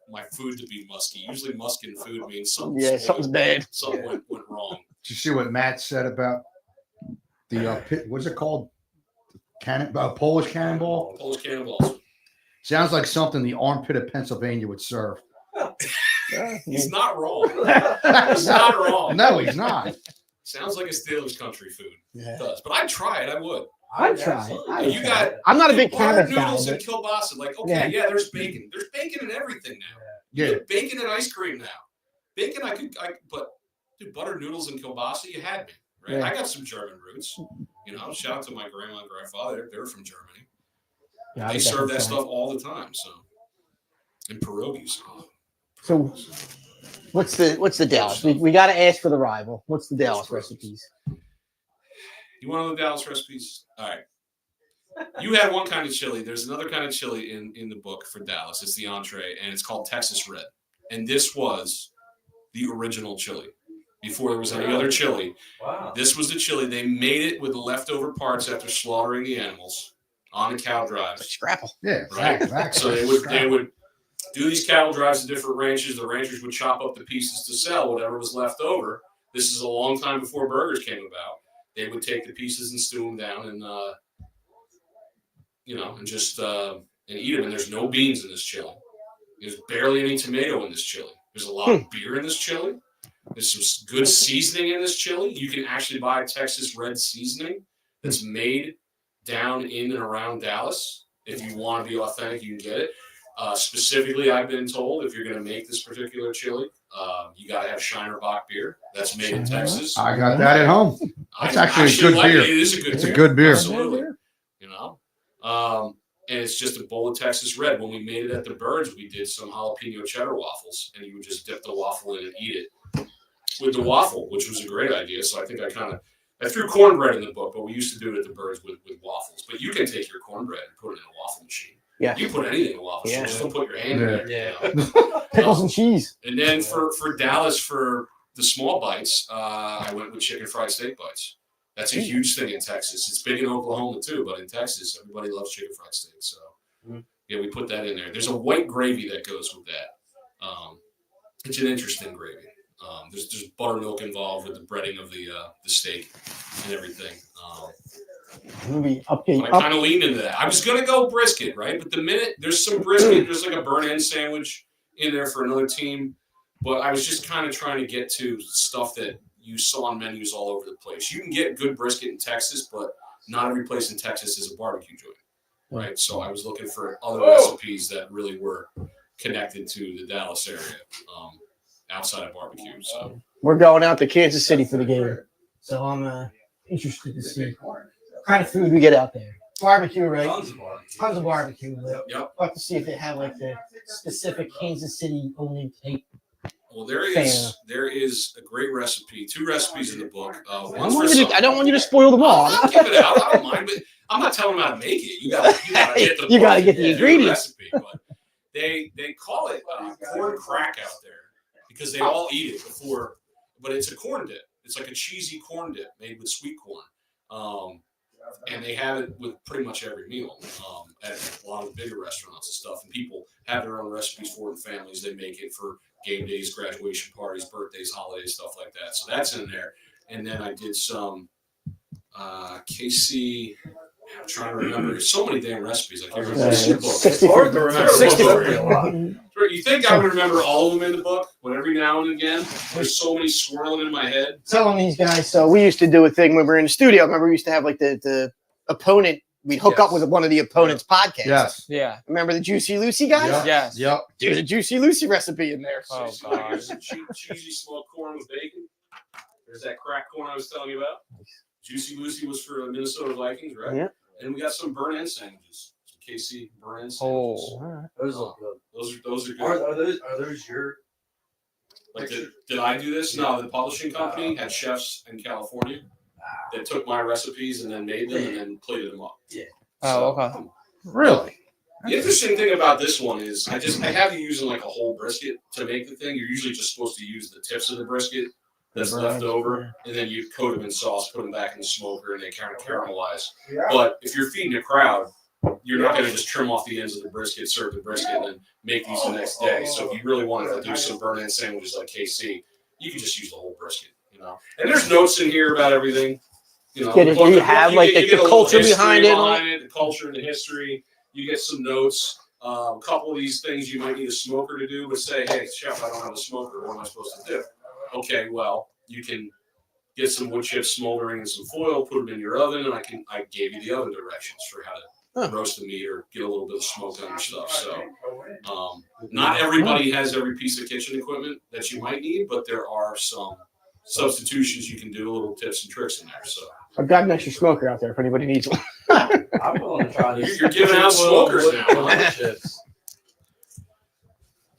my food to be musky. Usually, musky in food means something. Yeah, something's bad. Something went wrong. Did you see what Matt said about the what's it called? Polish cannonball? Polish cannonballs. Sounds like something the armpit of Pennsylvania would serve. He's not wrong. He's not wrong. No, he's not. Sounds like a Steelers country food. Yeah. It does, but I'd try it. I would. I'd try. Absolutely. I'd You try. got. I'm not a big buttered cabbage guy. noodles and But kielbasa. Like, okay, Yeah. yeah, there's bacon. There's bacon in everything now. You Yeah. get bacon and ice cream now. Bacon, but dude, buttered noodles and kielbasa, you had me. Right? Yeah. I got some German roots. Shout out to my grandma and grandfather. They're from Germany. yeah, I They would serve definitely that try. stuff all the time. So, and pierogies. Oh, So, what's the Dallas? We got to ask for the rival. What's the Dallas recipes? you want to know the Dallas recipes? All right. You had one kind of chili. There's another kind of chili in the book for Dallas. It's the entree, and it's called Texas Red. And this was the original chili before there was any other chili. Wow. This was the chili. They made it with the leftover parts after slaughtering the animals on the cow drives. Scrapple. Yeah, Right. exactly. So they would do these cattle drives to different ranches. The ranchers would chop up the pieces to sell whatever was left over. This is a long time before burgers came about. They would take the pieces and stew them down and and just and eat them. And there's no beans in this chili. There's barely any tomato in this chili. There's a lot of beer in this chili. There's some good seasoning in this chili. You can actually buy Texas Red seasoning that's made down in and around Dallas. If you want to be authentic, you can get it. Specifically, I've been told if you're going to make this particular chili, you got to have Shiner Bock beer. That's made in Texas. I got that at home. That's I actually a good like beer. It. It is a good It's beer. a good beer. Absolutely. and it's just a bowl of Texas Red. When we made it at the Birds, we did some jalapeno cheddar waffles, and you would just dip the waffle in and eat it with the waffle, which was a great idea. So I think I threw cornbread in the book, but we used to do it at the Birds with waffles. But you can take your cornbread and put it in a waffle machine. Yeah. You put anything in a waffle machine. Yeah. Just don't put your hand in there. Yeah. You know? Pickles and cheese. And then for Dallas, for the small bites, I went with chicken fried steak bites. That's a huge thing in Texas. It's big in Oklahoma too, but in Texas, everybody loves chicken fried steak. So yeah, we put that in there. There's a white gravy that goes with that. It's an interesting gravy. There's buttermilk involved with the breading of the steak and everything. Maybe I kind of leaned into that. I was gonna go brisket, right? But the minute there's some brisket, there's like a burn-in sandwich in there for another team. But I was just kind of trying to get to stuff that you saw on menus all over the place. You can get good brisket in Texas, but not every place in Texas is a barbecue joint, right? So I was looking for other recipes that really were connected to the Dallas area, outside of barbecue. So we're going out to Kansas City for the game, so I'm interested to see what kind of food we get out there. Barbecue, right? Tons of barbecue. Yep. I'll have to see if they have like the specific Kansas City only type. Well, there is a great recipe, 2 recipes in the book. I don't want you to spoil them all. I'll give it out. I don't mind, but I'm not telling them how to make it. You gotta get the ingredients. Recipe, but they call it corn crack out there because they all eat it before. But it's a corn dip. It's like a cheesy corn dip made with sweet corn, and they have it with pretty much every meal at a lot of bigger restaurants and stuff. And people have their own recipes for it. Families, they make it for game days, graduation parties, birthdays, holidays, stuff like that. So that's in there. And then I did some KC. I'm trying to remember. There's so many damn recipes. I can't remember. It's hard to remember. 64. You think I would remember all of them in the book? But every now and again, there's so many swirling in my head. Telling these guys. So we used to do a thing when we were in the studio. I remember we used to have like the opponent. We'd hook up with one of the opponent's podcasts. Yes. Yeah. Remember the Juicy Lucy guys? Yep. Yes. Yep. There's a Juicy Lucy recipe in there. Oh, So God. here's some cheesy smoked corn with bacon. There's that cracked corn I was telling you about. Juicy Lucy was for the Minnesota Vikings, right? Yeah. And we got some burn-in sandwiches. Some KC burn-in sandwiches. Oh. Those look good. Those are good. Are those your? Like did I do this? No, the publishing company had chefs in California that took my recipes and then made them and then plated them up. Yeah. Oh, okay. Really? The interesting thing about this one is I have you using like a whole brisket to make the thing. You're usually just supposed to use the tips of the brisket that's left over, and then you coat them in sauce, put them back in the smoker, and they kind of caramelize. But if you're feeding a crowd, you're not going to just trim off the ends of the brisket, serve the brisket, and then make these the next day. So if you really wanted to do some burn-in sandwiches like KC, you can just use the whole brisket, you know. And there's notes in here about everything. You know, You have like the culture behind it. The culture and the history. You get some notes. A couple of these things you might need a smoker to do, but say, hey, chef, I don't have a smoker. What am I supposed to do? Okay, well, you can get some wood chips smoldering in some foil, put them in your oven, and I gave you the oven directions for how to roast the meat or get a little bit of smoke on your stuff. So not everybody has every piece of kitchen equipment that you might need, but there are some substitutions you can do, little tips and tricks in there. So I've got an extra smoker out there if anybody needs one. I'm willing to try this. you're giving out smokers now.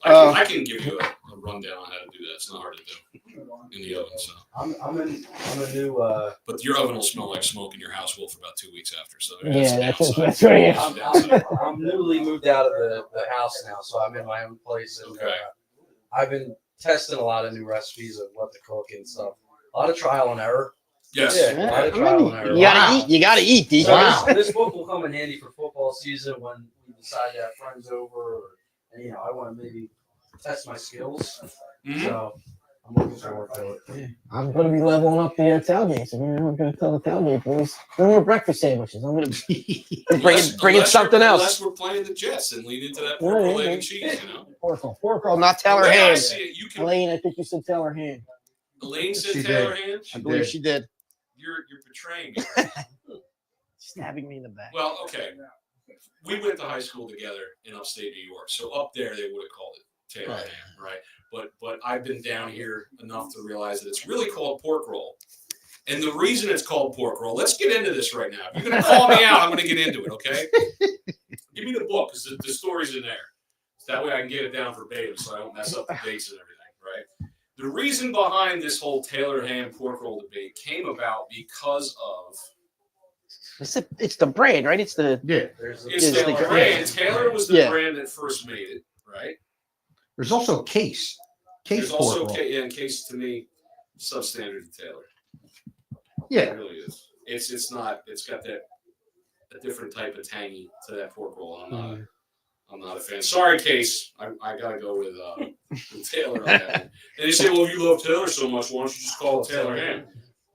Huh? I can give you a rundown on how to do that. It's not hard to do in the oven. So I'm a new. but your oven will smell like smoke, and your house will for about 2 weeks after. So Yeah, that's what it is. I'm newly moved out of the house now, so I'm in my own place, and Okay. I've been testing a lot of new recipes of what to cook and stuff. A lot of trial and error. Yes. Yeah, a lot of trial and error. You gotta eat. You gotta eat, D. So Wow. this book will come in handy for football season when we decide to have friends over, or I want to maybe test my skills. Mhm. So I'm looking forward to it. I'm gonna be leveling up the tailgates. I'm gonna tell the tailgate boys, no more breakfast sandwiches. I'm gonna bring in something else. Unless we're playing the Jets and lead into that pork roll, egg, and cheese, you know. Pork roll, not The Taylor way I Hand. see it, you can. Elaine, I think you said Taylor Hand. Elaine said She Taylor did. Hand. I believe she did. You're betraying me. Stabbing me in the back. Well, okay. We went to high school together in upstate New York, so up there they would have called it Taylor Right. Hand, right? But I've been down here enough to realize that it's really called pork roll. And the reason it's called pork roll, let's get into this right now. If you're going to call me out, I'm going to get into it, okay? Give Give me the book because the story's in there. So that way I can get it down verbatim so I don't mess up the dates and everything, right? The reason behind this whole Taylor ham pork roll debate came about because of It's the brand, right? It's the There's it's It's the the- brand. Taylor was the Yeah. brand that first made it, right? There's also Case. Case There's also pork roll. in case to me substandard to Taylor. Yeah. It really is. It's not. It's got that a different type of tangy to that pork roll. I'm not a fan. Sorry, Case. I gotta go with Taylor on that one. And they say, well, if you love Taylor so much, why don't you just call it Taylor ham?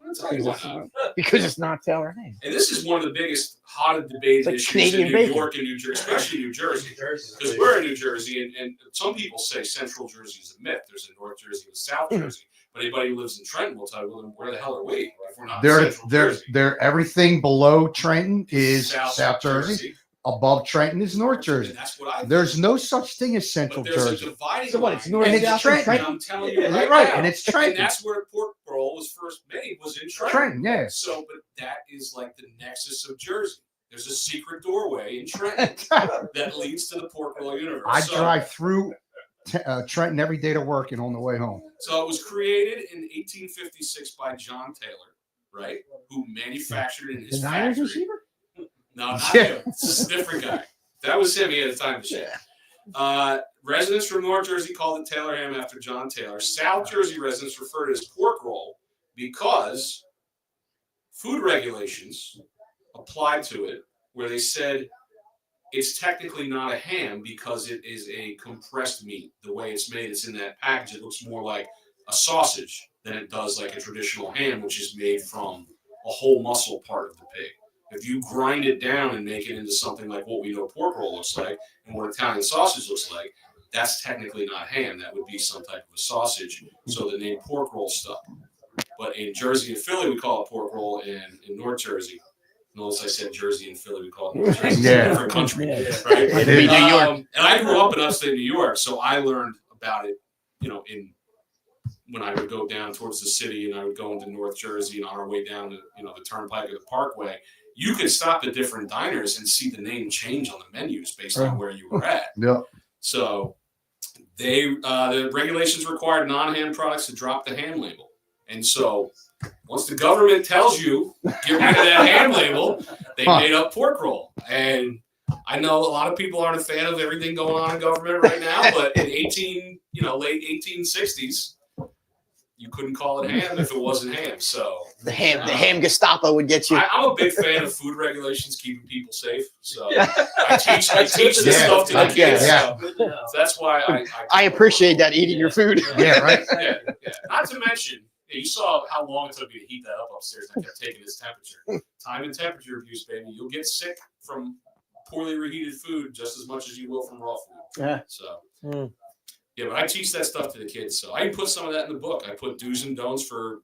I'll tell you why not. because it's not Taylor ham. And this is one of the biggest hotted debated It's like issues Canadian in New bacon. York and New Jersey, especially New Jersey. Jersey. Because we're in New Jersey, and some people say Central Jersey is a myth. There's a North Jersey and a South Jersey. But anybody who lives in Trenton will tell you, well, where the hell are we if we're not in Central Jersey? They're everything below Trenton is South Jersey. Above Trenton is North Jersey. And that's what I There's no such thing as Central but there's Jersey. a dividing So what, it's line. North And and it's South Trenton. and And I'm telling you Right, right, now. and it's And Trenton. that's where pork roll was first made, was in Trenton. Trenton, yeah. So, but that is like the nexus of Jersey. There's a secret doorway in Trenton that leads to the pork roll universe. I So- drive through Trenton every day to work and on the way home. So it was created in 1856 by John Taylor, right? Who manufactured it in his The Niners factory. receiver? No, not Yeah. him. This is a different guy. That was him. He had a time machine. Residents from North Jersey called it Taylor ham after John Taylor. South Jersey residents referred to it as pork roll because food regulations applied to it where they said it's technically not a ham because it is a compressed meat. The way it's made, it's in that package. It looks more like a sausage than it does like a traditional ham, which is made from a whole muscle part of the pig. If you grind it down and make it into something like what we know pork roll looks like and what Italian sausage looks like, that's technically not ham. That would be some type of a sausage. So the name pork roll stuck. But in Jersey and Philly, we call it pork roll, and in North Jersey, notice I said Jersey and Philly, we call it North Jersey. It's a Yeah. different country, Yeah. right? It is. New York. And I grew up in upstate New York, so I learned about it, when I would go down towards the city and I would go into North Jersey and on our way down to, the Turnpike or the Parkway, you could stop at different diners and see the name change on the menus based on where you were at. Yeah. So the regulations required non-ham products to drop the ham label. And so once the government tells you, get rid of that ham label, they made up pork roll. And I know a lot of people aren't a fan of everything going on in government right now, but in late 1860s, you couldn't call it ham if it wasn't ham. So The ham Gestapo would get you. I'm a big fan of food regulations, keeping people safe. So I teach this Yeah. stuff to the kids. Yeah. So that's why I appreciate that eating your food. Yeah, right. yeah. Not to mention, you saw how long it took me to heat that up upstairs. I kept taking its temperature. Time and temperature abuse, baby. You'll get sick from poorly reheated food just as much as you will from raw food. Yeah. So. Mm. Yeah, but I teach that stuff to the kids. So I can put some of that in the book. I put do's and don'ts for,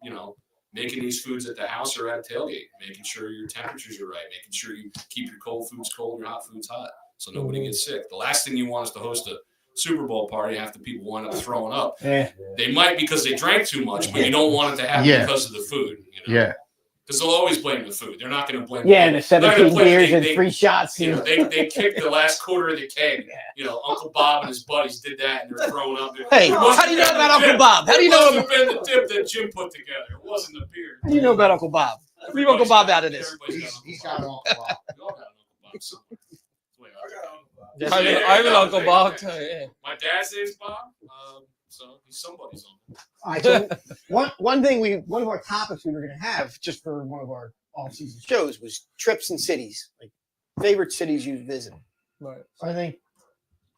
making these foods at the house or at a tailgate, making sure your temperatures are right, making sure you keep your cold foods cold and your hot foods hot so nobody gets sick. The last thing you want is to host a Super Bowl party after people wind up throwing up. Yeah. They might because they drank too much, but you don't want it to happen because of the food. Yeah. Because they'll always blame the food. They're not going to blame Yeah, the the food. They're not gonna 17 blame- beers they- and they- 3 shots. They kicked the last quarter of the keg. Uncle Bob and his buddies did that, and they're throwing up. Hey, It must how do you know have been about the Uncle dip. Bob? How do you It know must about, have been the dip that Jim put together. It wasn't the beer. how do you know about Uncle Bob? Leave Uncle Bob out of this. He's got an Uncle Bob. We all got an Uncle Bob somewhere. Wait, Yes, I yeah. got- I have an Uncle Bob too. Yeah. My dad's name's Bob, so he's somebody's uncle. All right, so one of our topics we were going to have just for one of our off-season shows was trips and cities, like favorite cities you visited. Right. So I think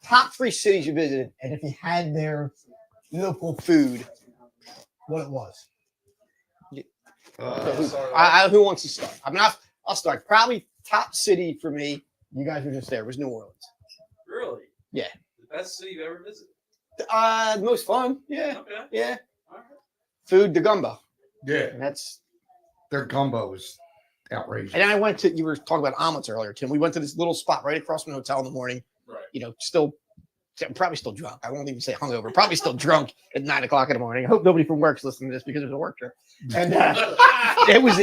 top 3 cities you visited, and if you had their local food, what it was. So who wants to start? I mean, I'll start. Probably top city for me. You guys were just there. Was New Orleans. Really? Yeah. The best city you've ever visited? The most fun. Yeah, Okay. yeah. All right. Food, the gumbo. Yeah. That's. Their gumbo is outrageous. And then I went to. You were talking about omelets earlier, Tim. We went to this little spot right across from the hotel in the morning. Right. Still I'm probably still drunk. I won't even say hungover. Probably still drunk at 9 o'clock in the morning. I hope nobody from work's listening to this because it was a work trip. And it was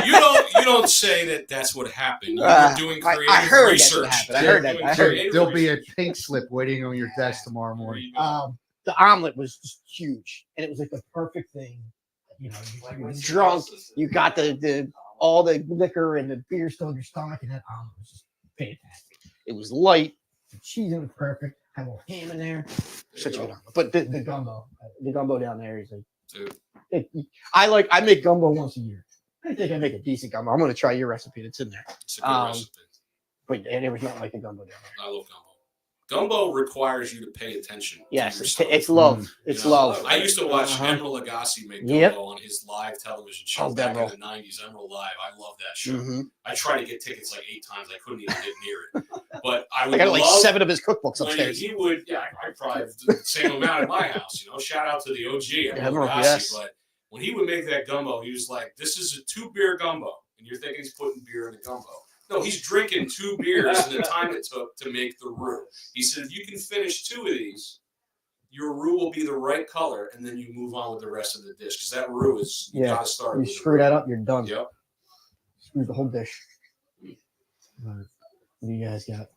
You don't say that that's what happened. You were doing creative I heard research. that's what happened. I heard that. I heard it. There'll be a pink slip waiting on your desk tomorrow morning. The omelet was just huge, and it was like the perfect thing. You know, you were drunk. You got the all the liquor and the beer still in your stomach, and that omelet was just fantastic. It was light. The cheese was perfect. Had a little ham in there. Such a good omelet. But the gumbo down there is like. I make gumbo once a year. I think I make a decent gumbo. I'm going to try your recipe that's in there. It's a good recipe. But there was nothing like the gumbo down there. I love gumbo. Gumbo requires you to pay attention. Yes, it's love. It's love. I used to watch Emeril Lagasse make gumbo on his live television show back in the 90s. Emeril Live. I love that show. Mm-hmm. I tried to get tickets like 8 times. I couldn't even get near it. But I got like 7 of his cookbooks upstairs. He would, I probably have the same amount at my house. You know, shout out to the OG Emeril Lagasse. Yes. But when he would make that gumbo, he was like, "This is a 2-beer gumbo," and you're thinking he's putting beer in the gumbo. No, he's drinking 2 beers in the time it took to make the roux. He said, if you can finish 2 of these, your roux will be the right color, and then you move on with the rest of the dish. Because that roux is, you got to start with. You screw that up, you're done. Yep. Screw the whole dish. What do you guys got?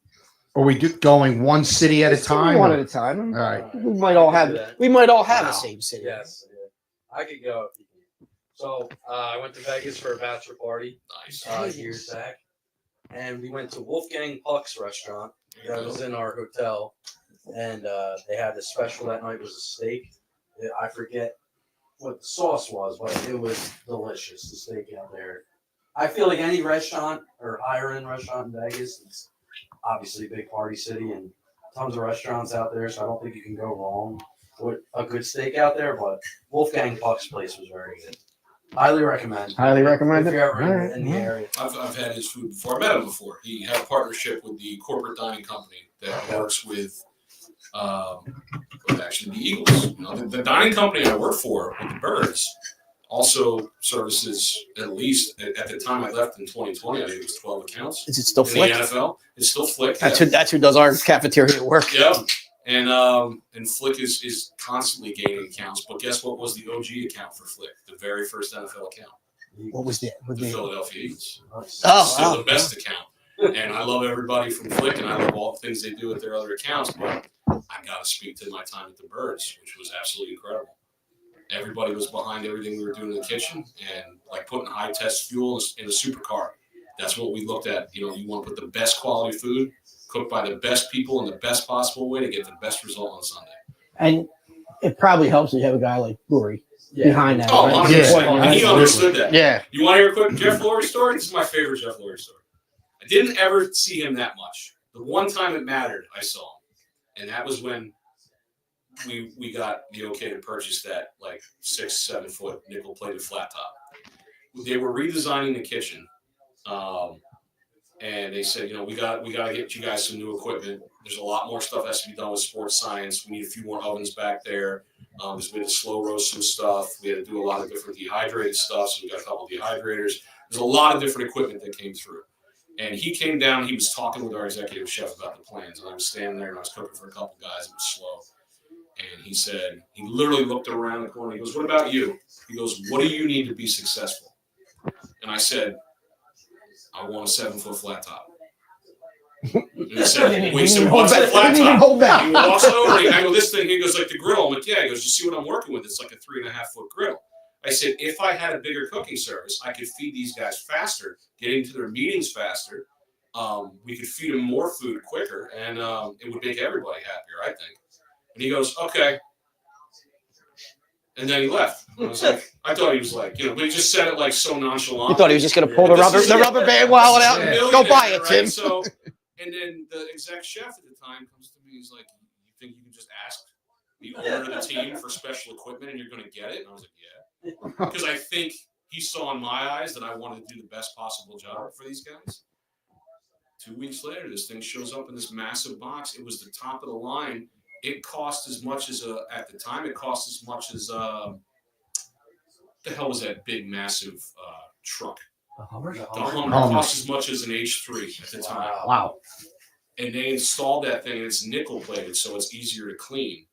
Are we going one city at a time? One at a time. All right. We might all have the same city. Yes. I could go. So I went to Vegas for a bachelor party. Nice. Years back. And we went to Wolfgang Puck's restaurant that was in our hotel. And they had a special that night. It was a steak. I forget what the sauce was, but it was delicious, the steak out there. I feel like any restaurant or higher end restaurant in Vegas, it's obviously a big party city and tons of restaurants out there. So I don't think you can go wrong with a good steak out there. But Wolfgang Puck's place was very good. Highly recommend. Highly recommend if it. you're ever in the area. I've had his food before. I met him before. He had a partnership with the corporate dining company that works with actually the Eagles. You know, the dining company I work for with the Birds also services at least at the time I left in 2020. I think it was 12 accounts. Is it still in Flick? the NFL? It's still Flick. That's who does our cafeteria at work. Yeah. And Flick is constantly gaining accounts. But guess what was the OG account for Flick? The very first NFL account. What was that? The Philadelphia Eagles. Oh, The best account. And I love everybody from Flick, and I love all the things they do with their other accounts. But I got to speak to my time at the Birds, which was absolutely incredible. Everybody was behind everything we were doing in the kitchen, and like putting high test fuel in a supercar. That's what we looked at. You know, you want to put the best quality food, cooked by the best people in the best possible way to get the best result on Sunday. And it probably helps that you have a guy like Lurie behind that. Oh, right? 100%. Yeah. And he understood that. Yeah. You want to hear a quick Jeff Lurie story? This is my favorite Jeff Lurie story. I didn't ever see him that much. The one time it mattered, I saw him. And that was when we got the okay to purchase that like 6-7 foot nickel plated flat top. They were redesigning the kitchen. And they said, you know, we got to get you guys some new equipment. There's a lot more stuff that has to be done with sports science. We need a few more ovens back there. Because we had to slow roast some stuff. We had to do a lot of different dehydrated stuff. So we got a couple of dehydrators. There's a lot of different equipment that came through. And he came down. He was talking with our executive chef about the plans. And I was standing there and I was cooking for a couple of guys. It was slow. And he said, he literally looked around the corner. He goes, "What about you?" He goes, "What do you need to be successful?" And I said, "I want a 7-foot flat top." And he said, "Wait, so what's a flat top?" He walks over and I go, "This thing," he goes, "like the grill." I'm like, "Yeah." He goes, "You see what I'm working with? It's like a 3.5-foot grill." I said, "If I had a bigger cooking service, I could feed these guys faster, get into their meetings faster. We could feed them more food quicker, and it would make everybody happier, I think." And he goes, "Okay." And then he left. And I was like, I thought he was like, you know, but he just said it like so nonchalant. You thought he was just going to pull the rubber band wallet out and go buy it, Tim. Right? So, and then the exec chef at the time comes to me. He's like, "You think you can just ask the owner of the team for special equipment and you're going to get it?" And I was like, "Yeah," because I think he saw in my eyes that I wanted to do the best possible job for these guys. 2 weeks later, this thing shows up in this massive box. It was the top of the line. It cost as much as at the time. It cost as much as what the hell was that big massive truck? The Hummer? The Hummer cost as much as an H3 at the time. Wow. and they installed that thing. And it's nickel plated, so it's easier to clean.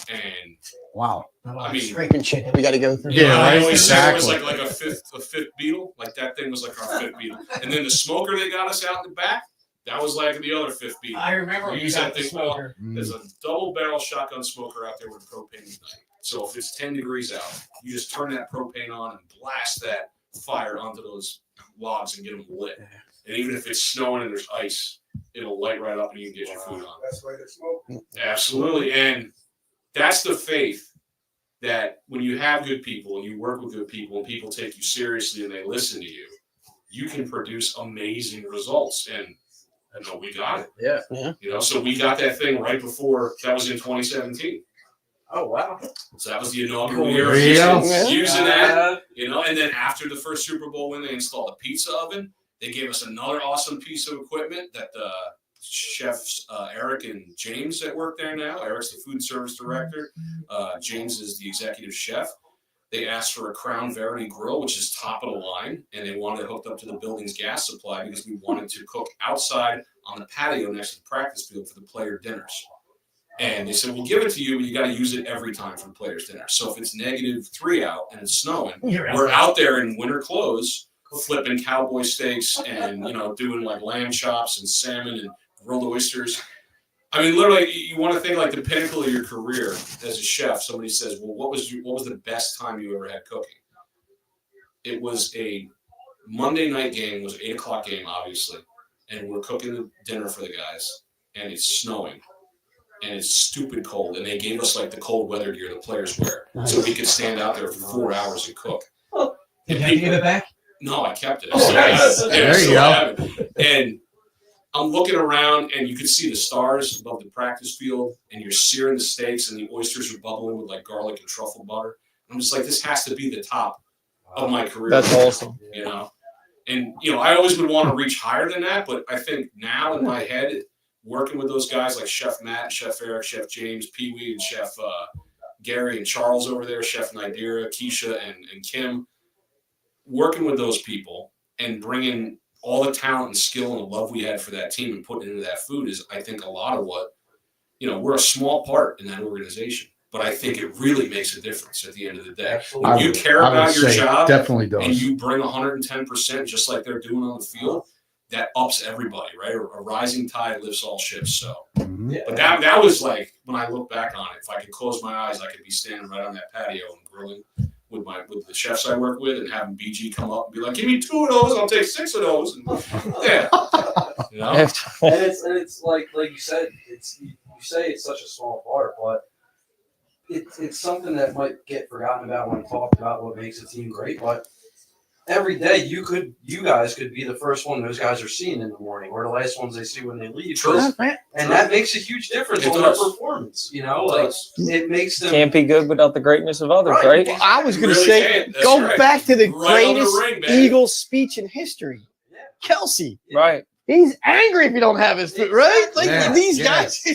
And Wow. I mean, scraping shit we got to go through. Yeah, I right, always said it exactly. was like a fifth beetle. Like that thing was like our fifth beetle. And then the smoker they got us out in the back, that was like the other fifth beetle. I remember We you use got that the thing. smoker. There's a double barrel shotgun smoker out there with propane ignite. So if it's 10 degrees out, you just turn that propane on and blast that fire onto those logs and get them lit. And even if it's snowing and there's ice, it'll light right up and you can get your food on. That's why they smoke. Absolutely. And that's the faith that when you have good people and you work with good people and people take you seriously and they listen to you, you can produce amazing results. And I know we got it. Yeah. You know, so we got that thing right before, that was in 2017. Oh, wow. So that was the inaugural year There of you go. using that, you know, and then after the first Super Bowl win, they installed a pizza oven. They gave us another awesome piece of equipment that the chefs Eric and James that work there now. Eric's the food service director. James is the executive chef. They asked for a Crown Verity grill, which is top of the line, and they wanted it hooked up to the building's gas supply because we wanted to cook outside on the patio next to the practice field for the player dinners. And they said, we'll give it to you, but you got to use it every time for the players' dinner. So if it's -3 out and it's snowing, we're out there in winter clothes flipping cowboy steaks and, you know, doing like lamb chops and salmon and grilled oysters. I mean, literally, you want to think like the pinnacle of your career as a chef. Somebody says, well, what was the best time you ever had cooking? It was a Monday night game. It was an 8 o'clock game, obviously. And we're cooking the dinner for the guys. And it's snowing. And it's stupid cold. And they gave us like the cold weather gear the players wear. So we could stand out there for 4 hours and cook. Did you give it back? No, I kept it. Oh, nice. There you go. And I'm looking around, and you can see the stars above the practice field, and you're searing the steaks, and the oysters are bubbling with like garlic and truffle butter. I'm just like, this has to be the top of my career. That's awesome. You know, and you know, I always would want to reach higher than that, but I think now in my head, working with those guys like Chef Matt and Chef Eric, Chef James, Pee Wee, and Chef Gary and Charles over there, Chef Nidira, Keisha, and Kim, working with those people and bringing all the talent and skill and the love we had for that team and putting into that food is, I think, a lot of what, you know, we're a small part in that organization, but I think it really makes a difference at the end of the day. Absolutely. When you care I would about your say job definitely does. and you bring 110%, just like they're doing on the field, that ups everybody, right? A rising tide lifts all ships. So, Mhm. Yeah. but that was like, when I look back on it, if I could close my eyes, I could be standing right on that patio and grilling with the chefs I work with and having BG come up and be like, give me 2 of those, I'll take 6 of those. And, yeah. You know? And it's like you said, you say it's such a small part, but it's something that might get forgotten about when we talk about what makes a team great. But every day you guys could be the first one those guys are seeing in the morning, or the last ones they see when they leave. True. And that makes a huge difference It on does. their performance. You know, It like does. it makes them. Can't be good without the greatness of others, Right. right? Well, I was going to Really say, can't. That's go right. back to the Right on the greatest ring, man. Eagles speech in history. Yeah. Kelsey. Right. He's angry if you don't have his food, right? Like Yeah. these Yeah. guys,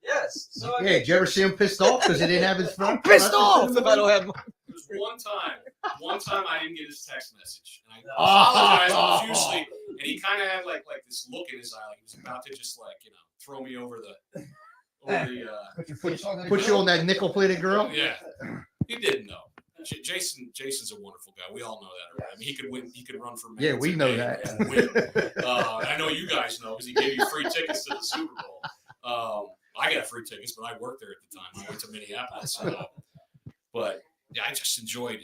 Yes. So I Yeah, mean, did you ever see him pissed off because he didn't have his phone? I'm pissed off if I don't have mine. There was one time I didn't get his text message. And I apologized profusely. And he kind of had like this look in his eye, like he was about to just like, you know, throw me over the Put you on that nickel-plated grill? yeah. He didn't know. Jason's a wonderful guy. We all know that already. I mean, he could win. He could run for Yeah, mayor we know today that. and win. I know you guys know because he gave you free tickets to the Super Bowl. I got free tickets, but I worked there at the time. I went to Minneapolis. But yeah, I just enjoyed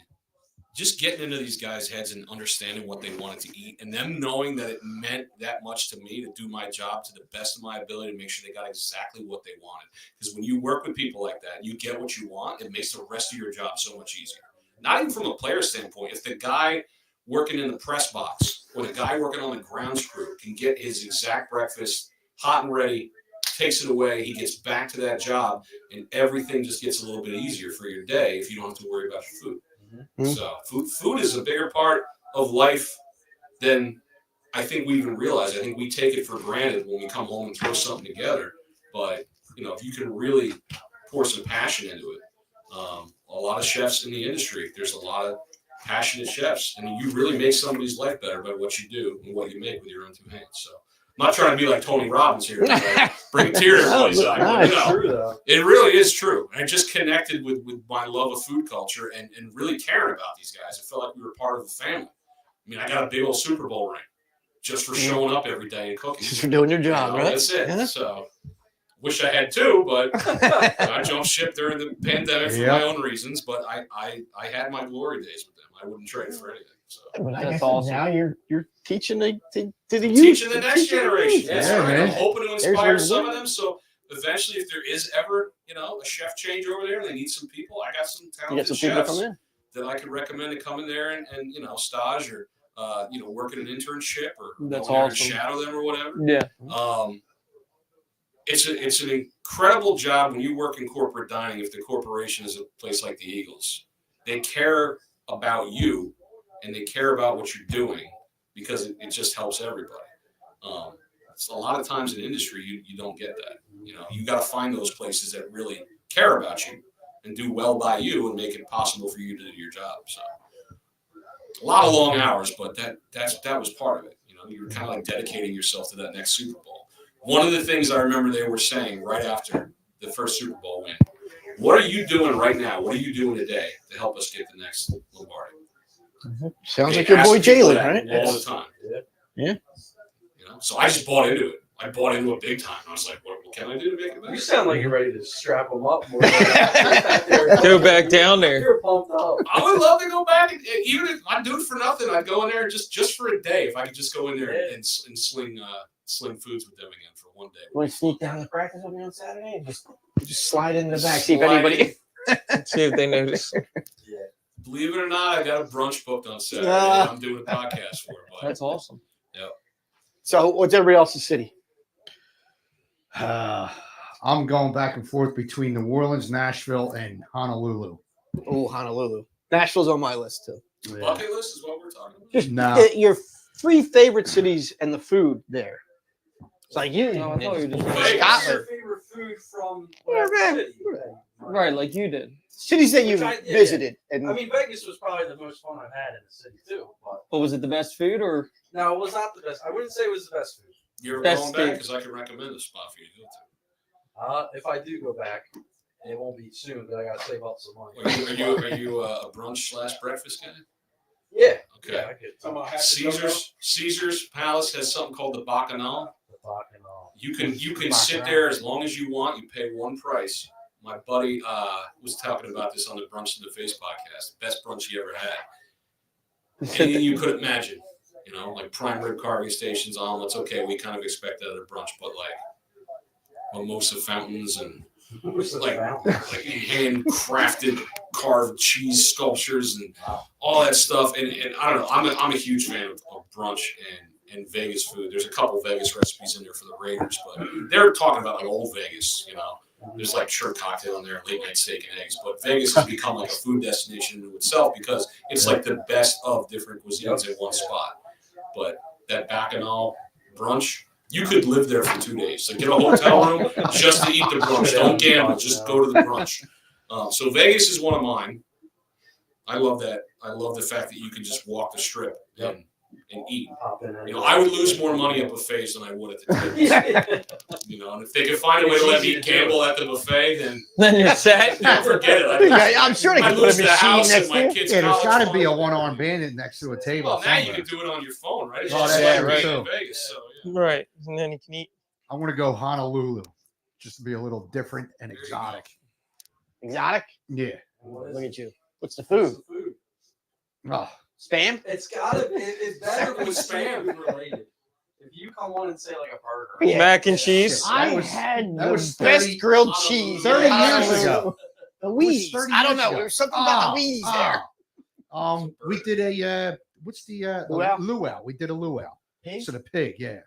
just getting into these guys' heads and understanding what they wanted to eat, and them knowing that it meant that much to me to do my job to the best of my ability to make sure they got exactly what they wanted. Because when you work with people like that, you get what you want. It makes the rest of your job so much easier. Not even from a player standpoint. If the guy working in the press box or the guy working on the grounds crew can get his exact breakfast hot and ready, takes it away, he gets back to that job, and everything just gets a little bit easier for your day if you don't have to worry about your food. Mm-hmm. So food is a bigger part of life than I think we even realize. I think we take it for granted when we come home and throw something together. But, you know, if you can really pour some passion into it, a lot of chefs in the industry, there's a lot of passionate chefs. I mean, you really make somebody's life better by what you do and what you make with your own 2 hands. So I'm not trying to be like Tony Robbins here, like, bring a tear to everybody's eye. But, Nice. True though. it really is true. I just connected with my love of food culture and really caring about these guys. I felt like we were part of the family. I mean, I got a big old Super Bowl ring just for showing up every day and cooking. Just for doing your job, right? That's it. Yeah. So, wish I had two, but I jumped ship during the pandemic for my own reasons. But I had my glory days with them. I wouldn't trade it for anything. So. But I That's guess awesome. Now you're teaching to the youth. Teaching the next generation. Yeah, That's Yeah, right. man. I'm hoping to There's inspire your some word. of them. So eventually, if there is ever, a chef change over there, and they need some people. I got some You talented get some people chefs from there. that I could recommend to come in there and stage or work at an internship or That's go in there and awesome. shadow them or whatever. Yeah. It's an incredible job when you work in corporate dining. If the corporation is a place like the Eagles, they care about you and they care about what you're doing because it just helps everybody. So a lot of times in industry, you don't get that. You got to find those places that really care about you and do well by you and make it possible for you to do your job. So a lot of long hours, but that was part of it. You were kind of like dedicating yourself to that next Super Bowl. One of the things I remember they were saying right after the first Super Bowl win, what are you doing right now? What are you doing today to help us get the next Lombardi? Sounds They like your ask boy people Jalen, that right? all the time. Yeah. So I just bought into it. I bought into it big time. I was like, what can I do to make it better? You sound like you're ready to strap them up more. Go back down there. You're pumped up. I would love to go back, and even if I'd do it for nothing, I'd go in there just for a day. If I could just go in there and sling foods with them again for one day. Want to sneak down to practice with me on Saturday and just slide in the back, see if anybody. See if they notice. Believe it or not, I got a brunch booked on Saturday. Yeah. I'm doing a podcast for it. But That's awesome. So, what's everybody else's city? I'm going back and forth between New Orleans, Nashville, and Honolulu. Oh, Honolulu. Nashville's on my list too. bucket list is what we're talking about. Just No. your 3 favorite cities and the food there. It's like you. No, I thought you were just Vegas. What's Scotland. your favorite food from Yeah, whatever man. city? right, like you did. Cities that you've Which I did, visited. And I mean, Vegas was probably the most fun I've had in the city too. But But was it the best food or? no, it was not the best. I wouldn't say it was the best food. You ever Best going back? steak. Because I can recommend a spot for you to go to. If I do go back, it won't be soon, but I gotta save up some money. Are you a brunch / breakfast guy? Yeah. Okay. Yeah, I could. Caesar's Palace has something called the Bacchanal. The Bacchanal. You can sit there as long as you want. You pay one price. My buddy was talking about this on the Brunch to the Face podcast. Best brunch he ever had. Anything you could imagine. Like prime rib carving stations, omelets. Okay, we kind of expect that at a brunch, but like mimosa fountains and like handcrafted carved cheese sculptures and all that stuff. And I don't know. I'm a huge fan of brunch and Vegas food. There's a couple Vegas recipes in there for the Raiders, but they're talking about like old Vegas. There's like shirt cocktail in there, late night steak and eggs. But Vegas has become like a food destination in itself because it's like the best of different cuisines in one spot. But that Bacchanal brunch, you could live there for 2 days. So get a hotel room just to eat the brunch. Don't gamble. Just go to the brunch. So Vegas is one of mine. I love that. I love the fact that you can just walk the strip and eat. I would lose more money at buffets than I would at the table. And if they could find a way to let me gamble at the buffet, then You're set. forget it. I'm sure they I can put a lose the machine house next and my to you. kids' Yeah, there's college got to fund. be a one-armed bandit next to a table. Well, now you somewhere. can do it on your phone, right? It's Oh, just that's like true, in too. Vegas. So, yeah. Right, and then you can eat. I'm going to go Honolulu, just to be a little different and There you exotic. Exotic? Yeah. Look at you. What's the food? Oh, Spam? It's gotta. It's better With with spam. spam related. If you come on and say like a burger, Yeah. Mac and cheese. That I was- had that the was best 30 grilled cheese. 30 in years Honolulu. ago. The was Wheaties. 30 I don't years know. ago. There was something about the Wheaties there. We did a what's the Luau? luau? We did a luau. Pig? So the pig, yeah,